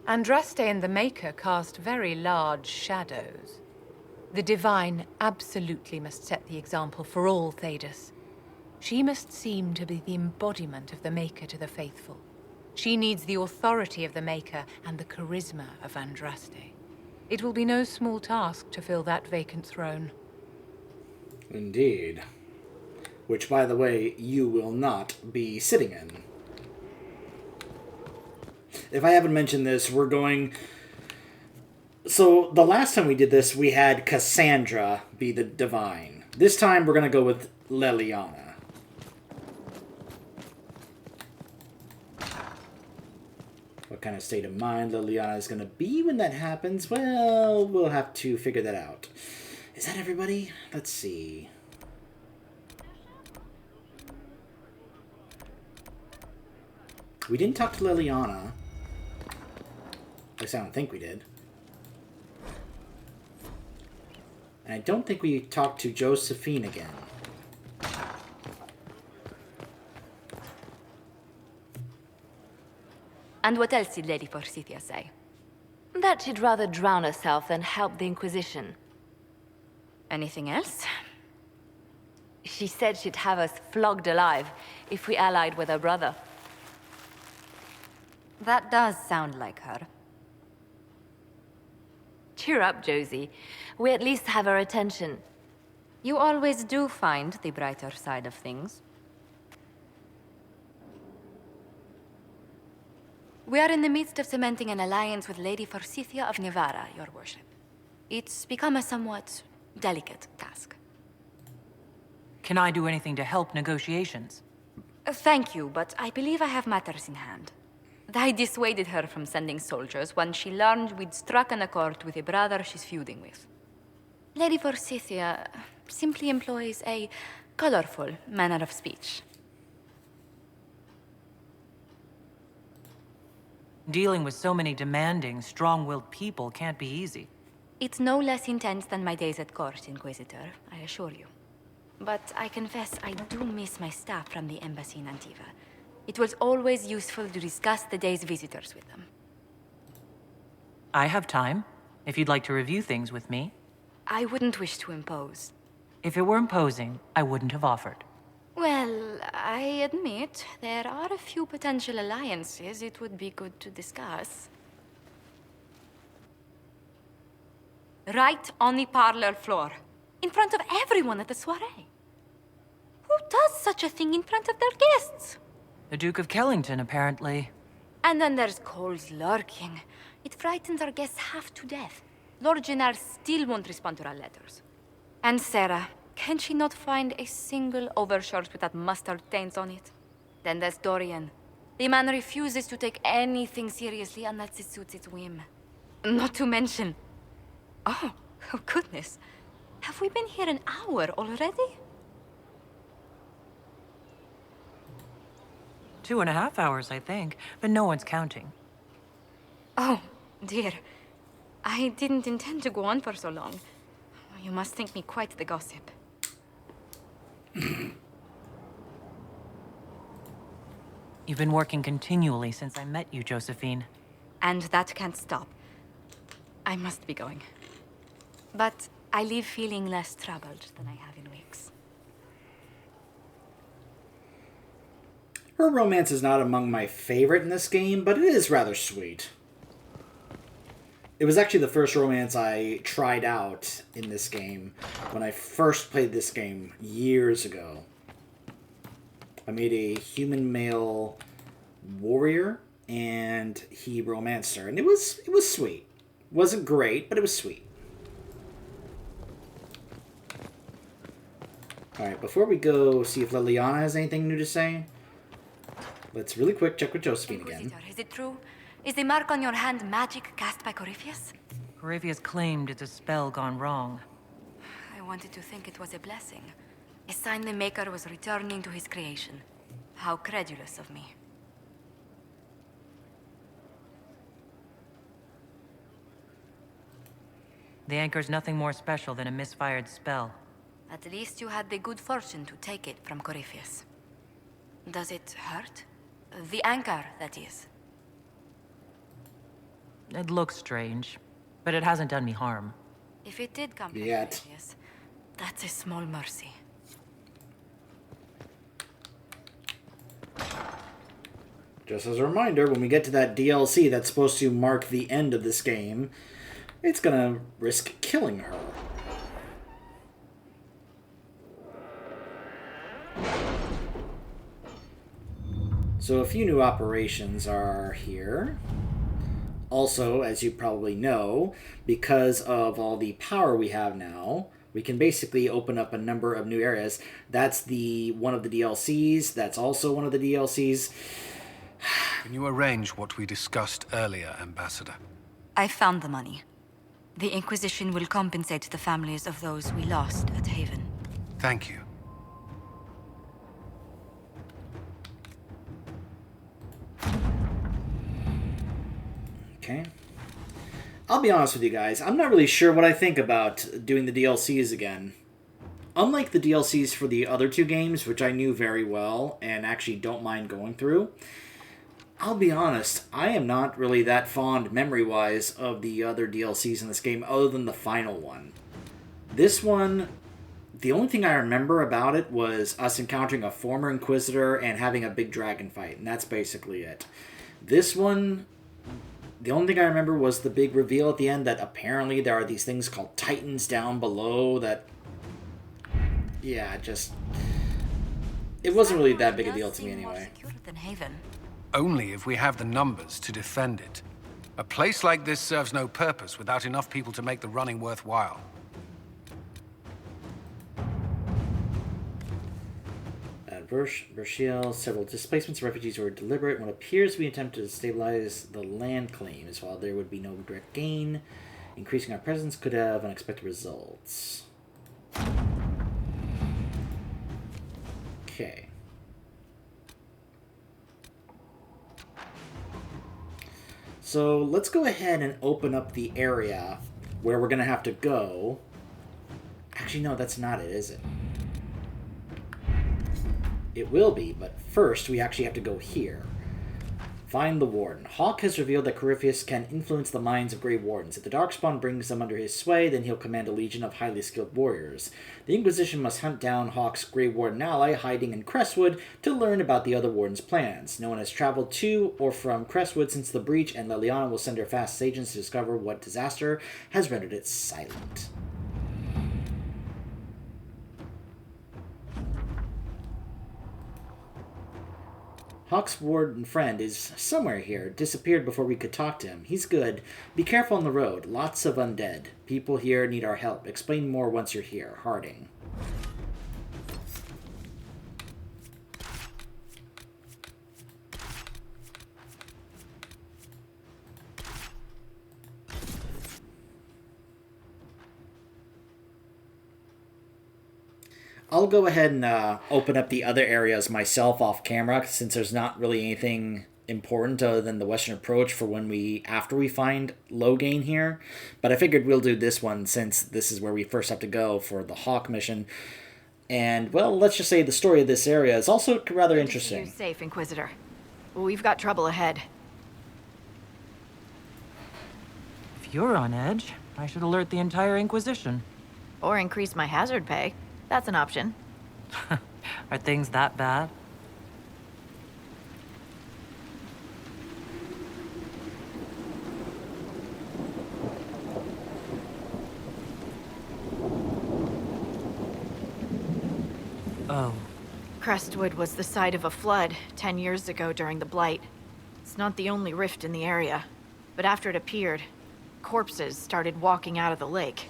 Andraste and the Maker cast very large shadows. The Divine absolutely must set the example for all Thedas. She must seem to be the embodiment of the Maker to the faithful. She needs the authority of the Maker and the charisma of Andraste. It will be no small task to fill that vacant throne. Indeed. Which, by the way, you will not be sitting in. If I haven't mentioned this, we're going... So, the last time we did this, we had Cassandra be the Divine. This time, we're going to go with Leliana. kind of state of mind Liliana is going to be when that happens, well, we'll have to figure that out. Is that everybody? Let's see. We didn't talk to Liliana. At least I don't think we did. And I don't think we talked to Josephine again. And what else did Lady Forsythia say? That she'd rather drown herself than help the Inquisition. Anything else? She said she'd have us flogged alive if we allied with her brother. That does sound like her. Cheer up, Josie. We at least have her attention. You always do find the brighter side of things. We are in the midst of cementing an alliance with Lady Forsythia of Navarra, Your Worship. It's become a somewhat delicate task. Can I do anything to help negotiations? Thank you, but I believe I have matters in hand. I dissuaded her from sending soldiers when she learned we'd struck an accord with a brother she's feuding with. Lady Forsythia simply employs a colorful manner of speech. Dealing with so many demanding, strong-willed people can't be easy. It's no less intense than my days at court, Inquisitor, I assure you. But I confess I do miss my staff from the embassy in Antiva. It was always useful to discuss the day's visitors with them. I have time, if you'd like to review things with me. I wouldn't wish to impose. If it were imposing, I wouldn't have offered. Well, I admit there are a few potential alliances it would be good to discuss. Right on the parlor floor, in front of everyone at the soiree. Who does such a thing in front of their guests? The Duke of Kellington, apparently. And then there's Cole's lurking. It frightens our guests half to death. Lord Gennard still won't respond to our letters. And Sarah, can she not find a single overshirt with that mustard taint on it? Then there's Dorian. The man refuses to take anything seriously unless it suits its whim. Not to mention... Oh goodness. Have we been here an hour already? 2.5 hours, I think, but no one's counting. Oh, dear. I didn't intend to go on for so long. You must think me quite the gossip. You've been working continually since I met you, Josephine. And that can't stop. I must be going. But I leave feeling less troubled than I have in weeks. Her romance is not among my favorite in this game, but it is rather sweet. It was actually the first romance I tried out in this game when I first played this game years ago. I made a human male warrior, and he romanced her, and it was sweet. It wasn't great, but it was sweet. Alright, before we go see if Liliana has anything new to say, let's really quick check with Josephine again. Is it true? Is the mark on your hand magic cast by Corypheus? Corypheus claimed it's a spell gone wrong. I wanted to think it was a blessing. A sign the Maker was returning to his creation. How credulous of me. The anchor's nothing more special than a misfired spell. At least you had the good fortune to take it from Corypheus. Does it hurt? The anchor, that is. It looks strange, but it hasn't done me harm. If it did come from Corypheus, that's a small mercy. Just as a reminder, when we get to that DLC that's supposed to mark the end of this game, it's gonna risk killing her. So a few new operations are here. Also, as you probably know, because of all the power we have now, we can basically open up a number of new areas. That's one of the DLCs. That's also one of the DLCs. Can you arrange what we discussed earlier, Ambassador? I found the money. The Inquisition will compensate the families of those we lost at Haven. Thank you. Okay. I'll be honest with you guys, I'm not really sure what I think about doing the DLCs again. Unlike the DLCs for the other two games, which I knew very well and actually don't mind going through, I'll be honest, I am not really that fond, memory-wise, of the other DLCs in this game, other than the final one. This one, the only thing I remember about it was us encountering a former Inquisitor and having a big dragon fight, and that's basically it. This one, the only thing I remember was the big reveal at the end that apparently there are these things called Titans down below that... Yeah, just... It wasn't really that big a deal to me anyway. Only if we have the numbers to defend it. A place like this serves no purpose without enough people to make the running worthwhile. At Vershiel, several displacements of refugees were deliberate. What appears to be an attempt to stabilize the land claims. While there would be no direct gain, increasing our presence could have unexpected results. Okay. So let's go ahead and open up the area where we're going to have to go. Actually, no, that's not it, is it? It will be, but first we actually have to go here. Find the Warden. Hawke has revealed that Corypheus can influence the minds of Grey Wardens. If the Darkspawn brings them under his sway, then he'll command a legion of highly skilled warriors. The Inquisition must hunt down Hawke's Grey Warden ally hiding in Crestwood to learn about the other Warden's plans. No one has traveled to or from Crestwood since the breach, and Leliana will send her fast agents to discover what disaster has rendered it silent. Hawke's warden friend is somewhere here. Disappeared before we could talk to him. He's good. Be careful on the road. Lots of undead. People here need our help. Explain more once you're here. Harding. I'll go ahead and open up the other areas myself off camera, since there's not really anything important other than the Western approach for after we find Loghain here. But I figured we'll do this one since this is where we first have to go for the Hawke mission. And, well, let's just say the story of this area is also rather interesting. You're safe, Inquisitor. We've got trouble ahead. If you're on edge, I should alert the entire Inquisition. Or increase my hazard pay. That's an option. Are things that bad? Oh. Crestwood was the site of a flood 10 years ago during the Blight. It's not the only rift in the area, but after it appeared, corpses started walking out of the lake.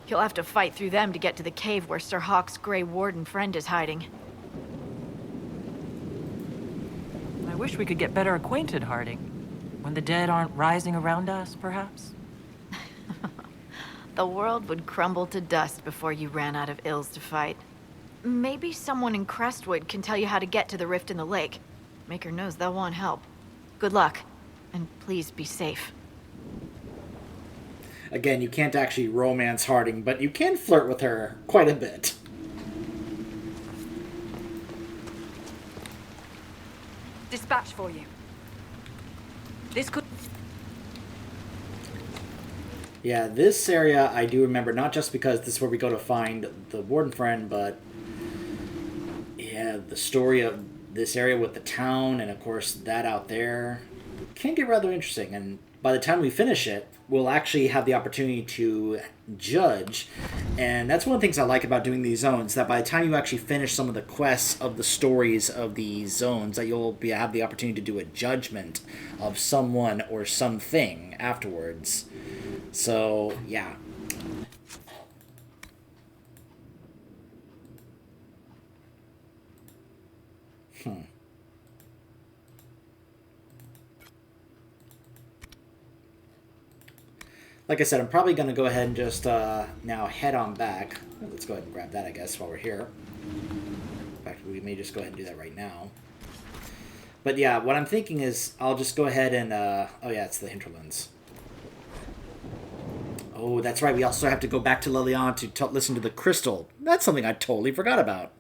You'll have to fight through them to get to the cave where Sir Hawke's Grey Warden friend is hiding. I wish we could get better acquainted, Harding. When the dead aren't rising around us, perhaps? The world would crumble to dust before you ran out of ills to fight. Maybe someone in Crestwood can tell you how to get to the rift in the lake. Maker knows they'll want help. Good luck, and please be safe. Again, you can't actually romance Harding, but you can flirt with her quite a bit. Dispatch for you. This could... Yeah, this area I do remember, not just because this is where we go to find the Warden friend, but... Yeah, the story of this area with the town, and of course that out there, can get rather interesting, and by the time we finish it, we'll actually have the opportunity to judge. And that's one of the things I like about doing these zones, that by the time you actually finish some of the quests of the stories of these zones, that you'll have the opportunity to do a judgment of someone or something afterwards. So, yeah. Like I said, I'm probably going to go ahead and just now head on back. Let's go ahead and grab that, I guess, while we're here. In fact, we may just go ahead and do that right now. But yeah, what I'm thinking is I'll just go ahead and... oh yeah, it's the hinterlands. Oh, that's right. We also have to go back to Liliana to listen to the crystal. That's something I totally forgot about.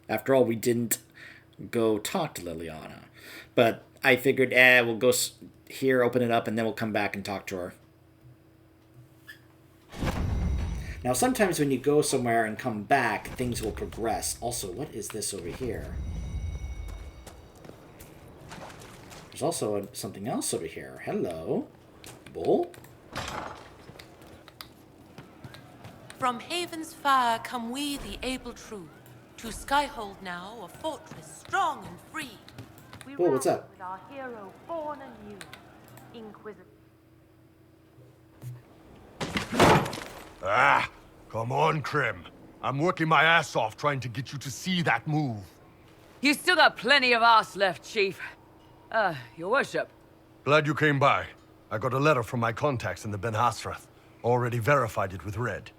After all, we didn't go talk to Liliana. But I figured, we'll go here, open it up, and then we'll come back and talk to her. Now, sometimes when you go somewhere and come back, things will progress. Also, what is this over here? There's also something else over here. Hello. Bull? From Haven's fire come we, the able true, to Skyhold now, a fortress strong and free. Bull, what's up? With our hero born anew, Inquisitor. Ah, come on, Krim. I'm working my ass off trying to get you to see that move. You still got plenty of arse left, Chief. Your worship. Glad you came by. I got a letter from my contacts in the Ben Hasrath. Already verified it with Red.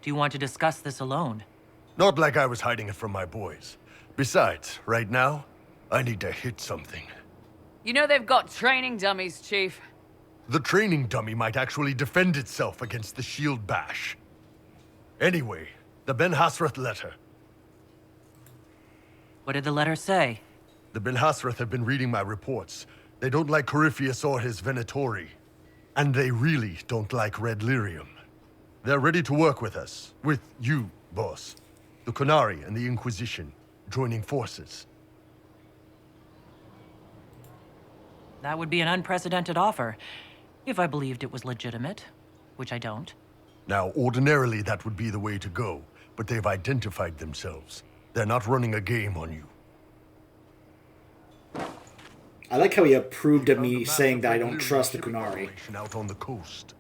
Do you want to discuss this alone? Not like I was hiding it from my boys. Besides, right now, I need to hit something. You know they've got training dummies, Chief. The training dummy might actually defend itself against the shield bash. Anyway, the Ben Hasrath letter. What did the letter say? The Ben Hasrath have been reading my reports. They don't like Corypheus or his Venatori. And they really don't like Red Lyrium. They're ready to work with us. With you, boss. The Qunari and the Inquisition, joining forces. That would be an unprecedented offer, if I believed it was legitimate, which I don't. Now, ordinarily that would be the way to go, but they've identified themselves. They're not running a game on you. I like how he approved of me saying that I don't trust the Qunari. Out on the coast.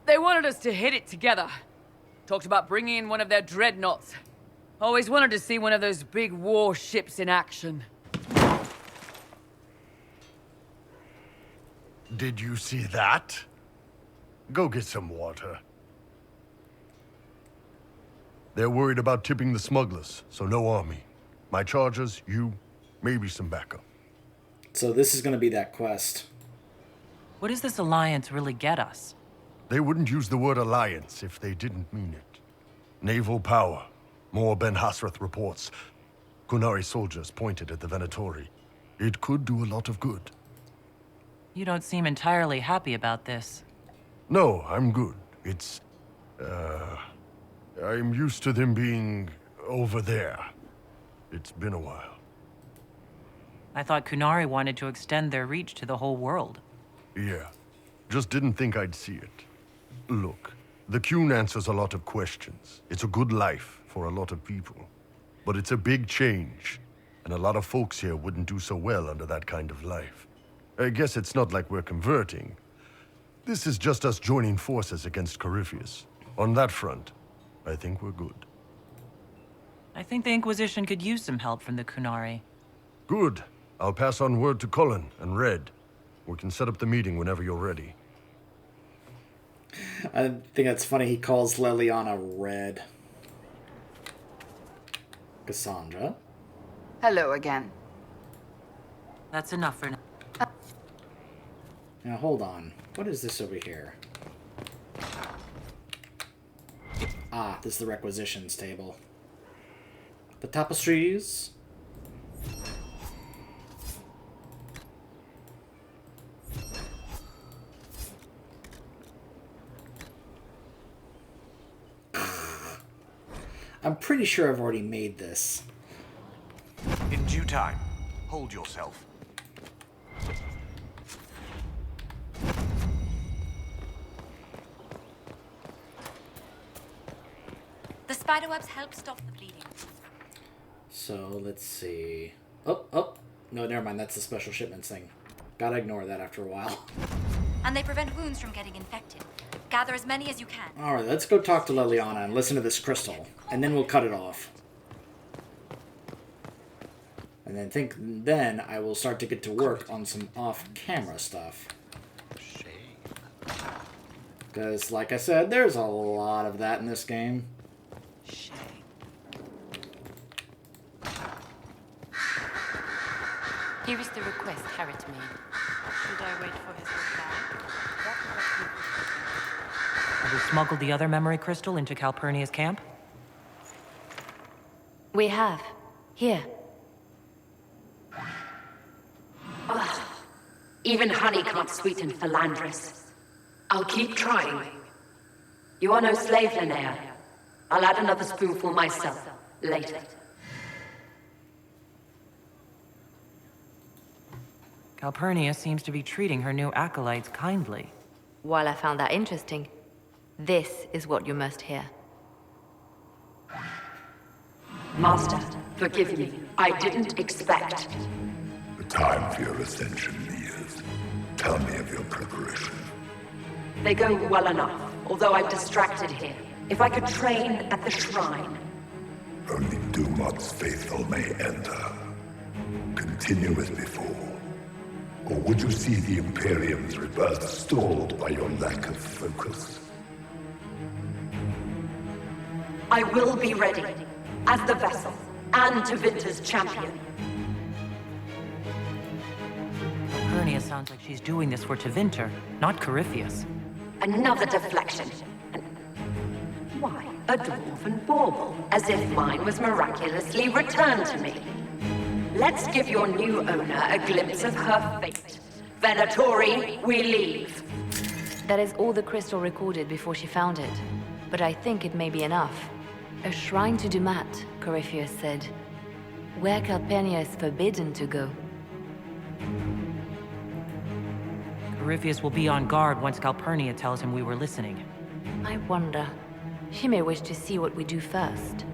They wanted us to hit it together. Talked about bringing in one of their dreadnoughts. Always wanted to see one of those big warships in action. Did you see that? Go get some water. They're worried about tipping the smugglers, so no army. My chargers, you, maybe some backup. So this is going to be that quest. What does this alliance really get us? They wouldn't use the word alliance if they didn't mean it. Naval power. More Ben Hasrath reports. Qunari soldiers pointed at the Venatori. It could do a lot of good. You don't seem entirely happy about this. No, I'm good. It's... I'm used to them being over there. It's been a while. I thought Qunari wanted to extend their reach to the whole world. Yeah. Just didn't think I'd see it. Look, the Qun answers a lot of questions. It's a good life for a lot of people. But it's a big change, and a lot of folks here wouldn't do so well under that kind of life. I guess it's not like we're converting. This is just us joining forces against Corypheus. On that front, I think we're good. I think the Inquisition could use some help from the Qunari. Good. I'll pass on word to Cullen and Red. We can set up the meeting whenever you're ready. I think that's funny. He calls Liliana Red. Cassandra. Hello again. That's enough for now. Now, hold on. What is this over here? Ah, this is the requisitions table. The tapestries. I'm pretty sure I've already made this. In due time. Hold yourself. The spiderwebs help stop the bleeding. So, let's see. Oh. No, never mind. That's the special shipments thing. Gotta ignore that after a while. And they prevent wounds from getting infected. Gather as many as you can. Alright, let's go talk to Liliana and listen to this crystal. And then we'll cut it off. And then I will start to get to work on some off-camera stuff. Because, like I said, there's a lot of that in this game. Here is the request Harriet made. Should I wait for his reply? Have we smuggled the other memory crystal into Calpurnia's camp? We have. Here. Even honey can't sweeten Philandris. I'll keep trying. You are no slave, Linnea. I'll add another spoonful myself, later. Calpurnia seems to be treating her new acolytes kindly. While I found that interesting, this is what you must hear. Master, forgive me. I didn't expect. The time for your ascension nears. Tell me of your preparation. They go well enough, although I'm distracted here. If I could train at the shrine. Only Dumot's faithful may enter. Continue as before. Or would you see the Imperium's rebirth stalled by your lack of focus? I will be ready, as the vessel, and Tevinter's champion. Calpurnia sounds like she's doing this for Tevinter, not Corypheus. Another deflection. Why, a dwarven bauble, as if mine was miraculously returned to me. Let's give your new owner a glimpse of her fate. Venatori, we leave. That is all the crystal recorded before she found it. But I think it may be enough. A shrine to Dumat, Corypheus said. Where Calpurnia is forbidden to go. Corypheus will be on guard once Calpurnia tells him we were listening. I wonder. She may wish to see what we do first.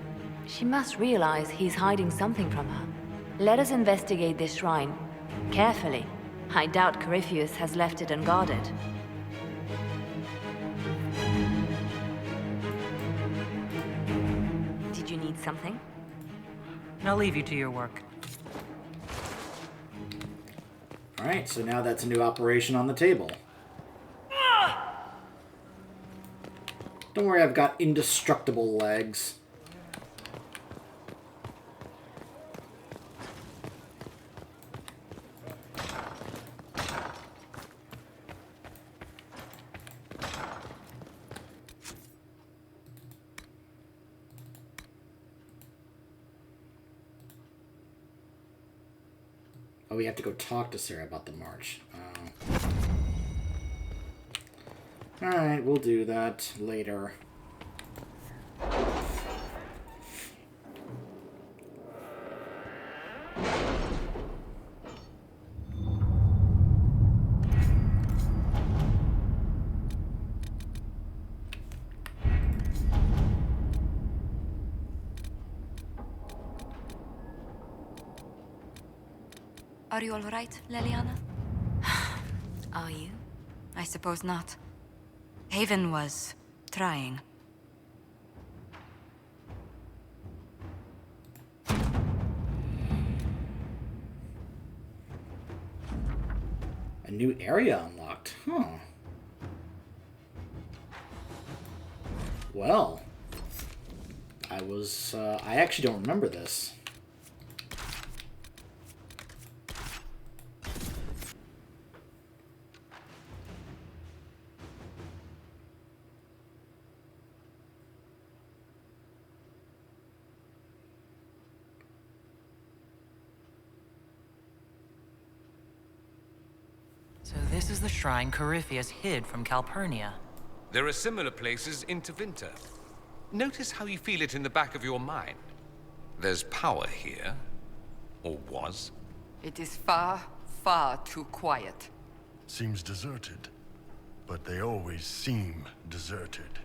She must realize he's hiding something from her. Let us investigate this shrine. Carefully. I doubt Corypheus has left it unguarded. Did you need something? I'll leave you to your work. Alright, so now that's a new operation on the table. Don't worry, I've got indestructible legs. Oh, we have to go talk to Sarah about the march. Alright, we'll do that later. Are you all right, Leliana? Are you? I suppose not. Haven was trying. A new area unlocked. Huh. Well. I actually don't remember this. So this is the shrine Corypheus hid from Calpurnia. There are similar places in Tevinter. Notice how you feel it in the back of your mind. There's power here. Or was. It is far, far too quiet. Seems deserted. But they always seem deserted.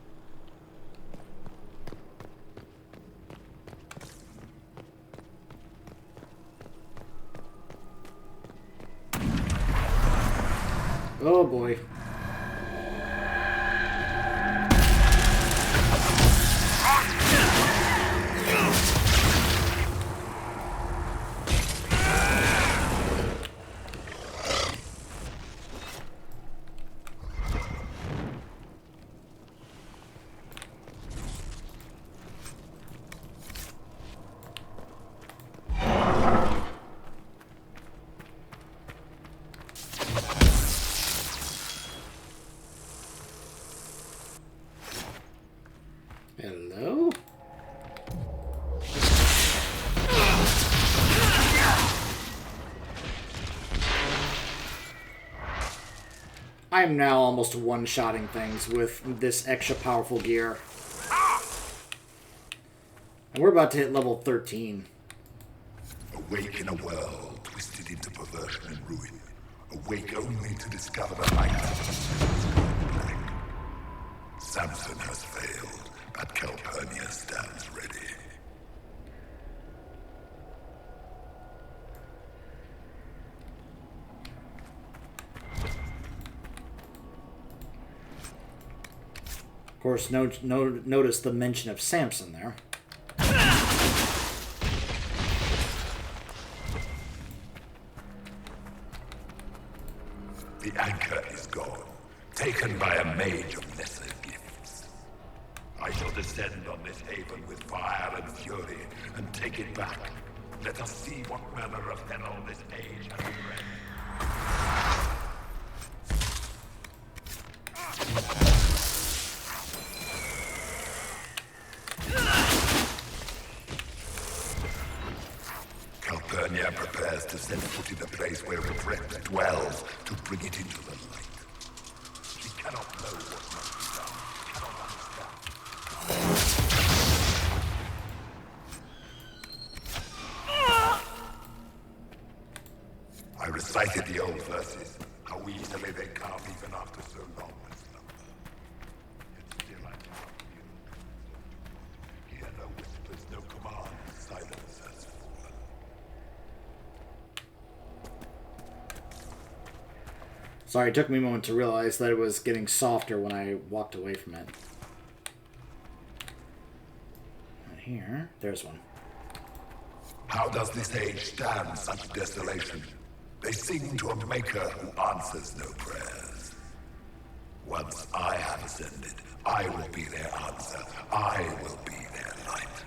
Oh boy. I'm now almost one-shotting things with this extra powerful gear. And we're about to hit level 13. Awake in a world twisted into perversion and ruin. Awake only to discover the light. Samson has failed, but Calpurnia stands ready. Of course, notice the mention of Samson there. The anchor is gone, taken by a mage of lesser gifts. I shall descend on this haven with fire and fury and take it back. Let us see what manner of peril this age has bred. Calpurnia prepares to set foot in the place where regret dwells to bring it into the light. She cannot know what must be done, cannot understand. I recited the old verses, how easily they come even after so long a slumber. Yet still I cannot feel. Hear no whispers, no command, silence has fallen. Sorry, it took me a moment to realize that it was getting softer when I walked away from it. Not here. There's one. How does this age stand such desolation? They sing to a maker who answers no prayers. Once I have ascended, I will be their answer. I will be their light.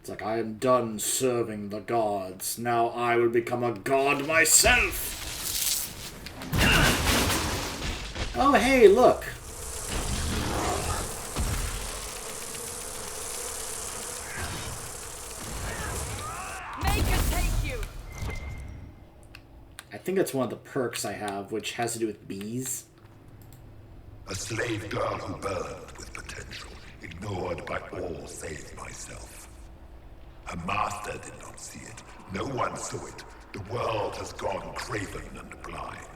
It's like, I am done serving the gods. Now I will become a god myself! Oh, hey, look! Make it take you! I think it's one of the perks I have, which has to do with bees. A slave girl who burned with potential, ignored by all save myself. Her master did not see it. No one saw it. The world has gone craven and blind.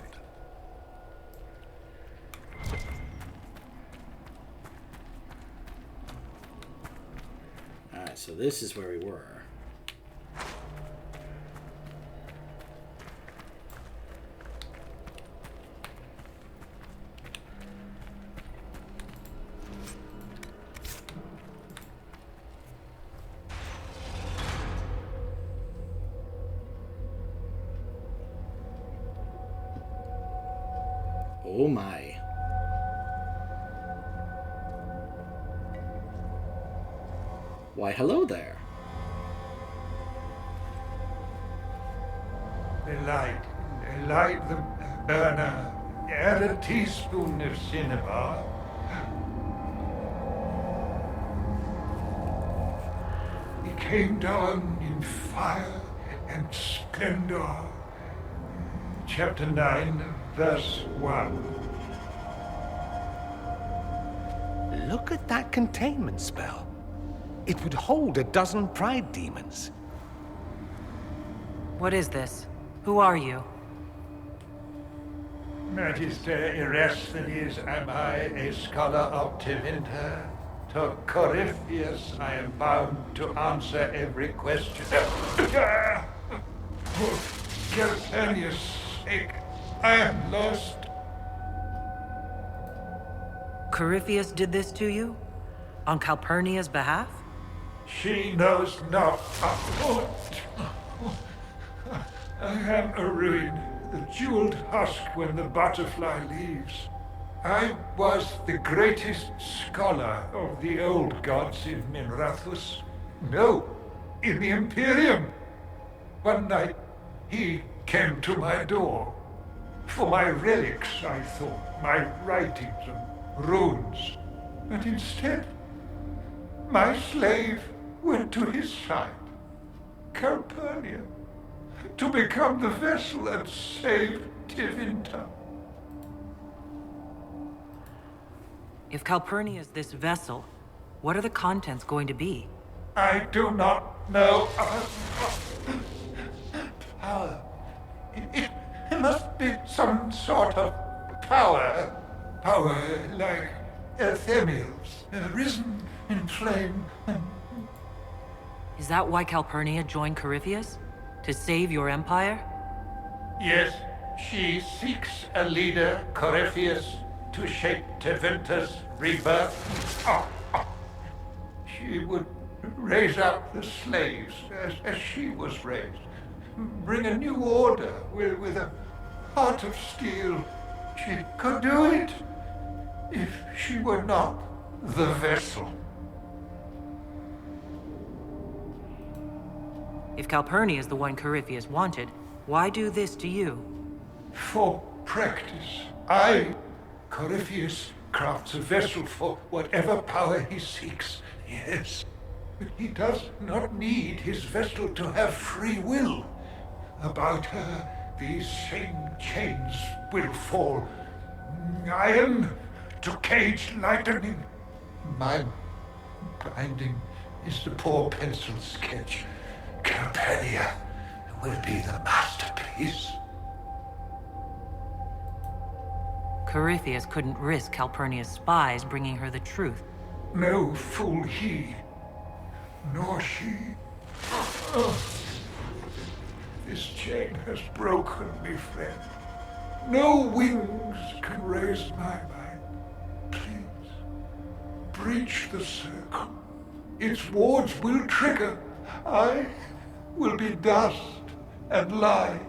Alright, so this is where we were. Oh my. Why, hello there. The light the burner, add a teaspoon of cinnabar. He came down in fire and splendor. Chapter 9, verse 1. Look at that containment spell. It would hold a dozen pride demons. What is this? Who are you? Magister Erasthenes, am I a scholar of Tevinter? To Corypheus, I am bound to answer every question. For Calpurnia's sake, I am lost. Corypheus did this to you? On Calpurnia's behalf? She knows not of I am a ruin, the jeweled husk when the butterfly leaves. I was the greatest scholar of the old gods in Minrathus. No, in the Imperium. One night, he came to my door. For my relics, I thought, my writings and runes. But instead, my slave went to his side. Calpurnia. to become the vessel and save Tevinter. If Calpurnia is this vessel, what are the contents going to be? I do not know. Power. It must be some sort of power. Power like Earthemials, risen in flame. Is that why Calpurnia joined Corypheus? To save your empire? Yes, she seeks a leader, Corypheus, to shape Tevinter's rebirth. She would raise up the slaves as she was raised. Bring a new order with a heart of steel. She could do it if she were not the vessel. If Calpurnia is the one Corypheus wanted, why do this to you? For practice. Corypheus, crafts a vessel for whatever power he seeks. Yes. But he does not need his vessel to have free will. About her, these same chains will fall. Iron to cage lightning. My binding is the poor pencil sketch. Calpurnia will be the masterpiece. Corypheus couldn't risk Calpurnia's spies bringing her the truth. No fool he, nor she. This chain has broken me, friend. No wings can raise my mind. Please, breach the circle. Its wards will trigger. I will be dust and light,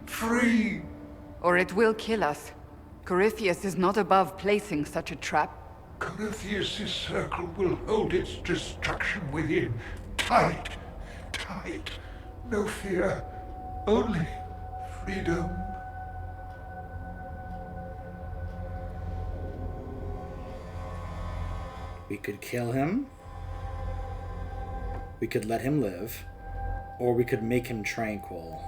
free. Or it will kill us. Corypheus is not above placing such a trap. Corypheus' circle will hold its destruction within. Tight, tight. No fear, only freedom. We could kill him. We could let him live. Or we could make him tranquil.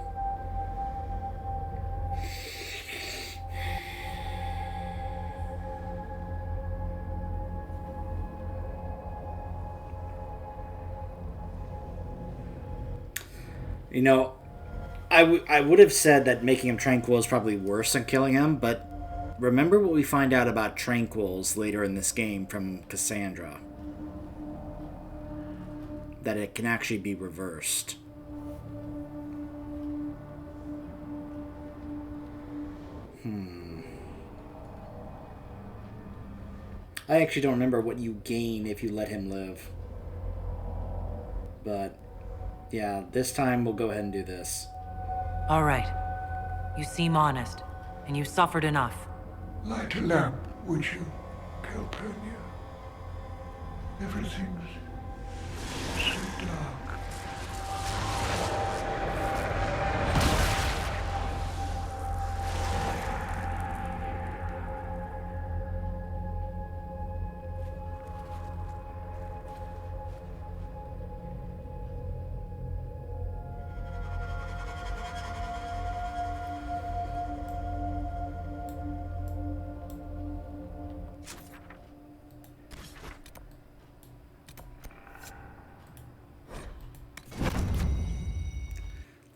You know, I would have said that making him tranquil is probably worse than killing him, but remember what we find out about tranquils later in this game from Cassandra. That it can actually be reversed. I actually don't remember what you gain if you let him live. But yeah, this time we'll go ahead and do this. All right. You seem honest, and you suffered enough. Light a lamp, would you, Calpurnia? Everything's so dark.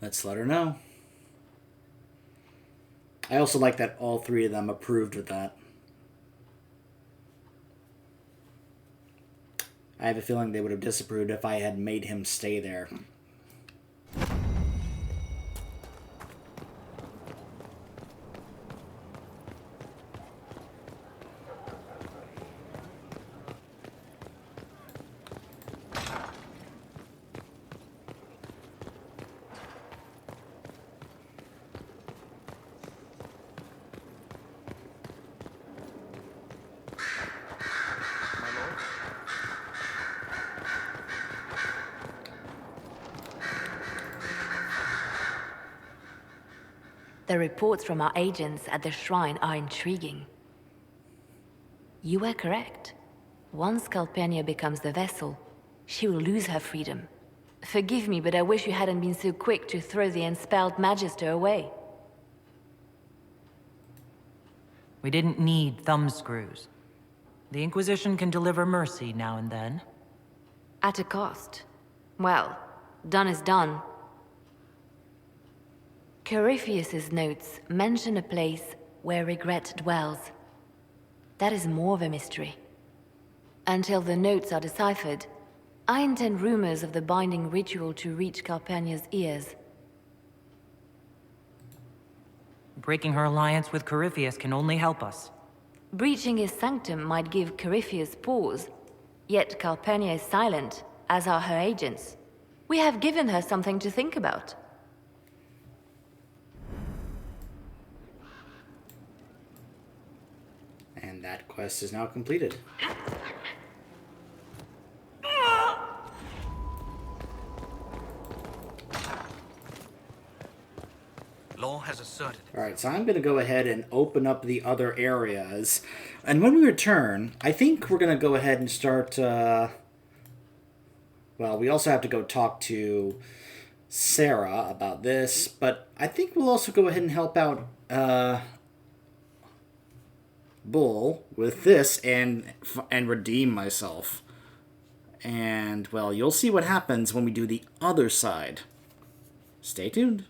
Let's let her know. I also like that all three of them approved of that. I have a feeling they would have disapproved if I had made him stay there. The reports from our agents at the shrine are intriguing. You were correct. Once Calpurnia becomes the vessel, she will lose her freedom. Forgive me, but I wish you hadn't been so quick to throw the Enspelled Magister away. We didn't need thumbscrews. The Inquisition can deliver mercy now and then. At a cost. Well, done is done. Corypheus's notes mention a place where regret dwells. That is more of a mystery. Until the notes are deciphered, I intend rumors of the binding ritual to reach Calpurnia's ears. Breaking her alliance with Corypheus can only help us. Breaching his sanctum might give Corypheus pause, yet Calpurnia is silent, as are her agents. We have given her something to think about. And that quest is now completed. Law has asserted. Alright, so I'm going to go ahead and open up the other areas. And when we return, I think we're going to go ahead and start... well, we also have to go talk to Sarah about this. But I think we'll also go ahead and help out Bull with this and redeem myself. And, well, you'll see what happens when we do the other side. Stay tuned.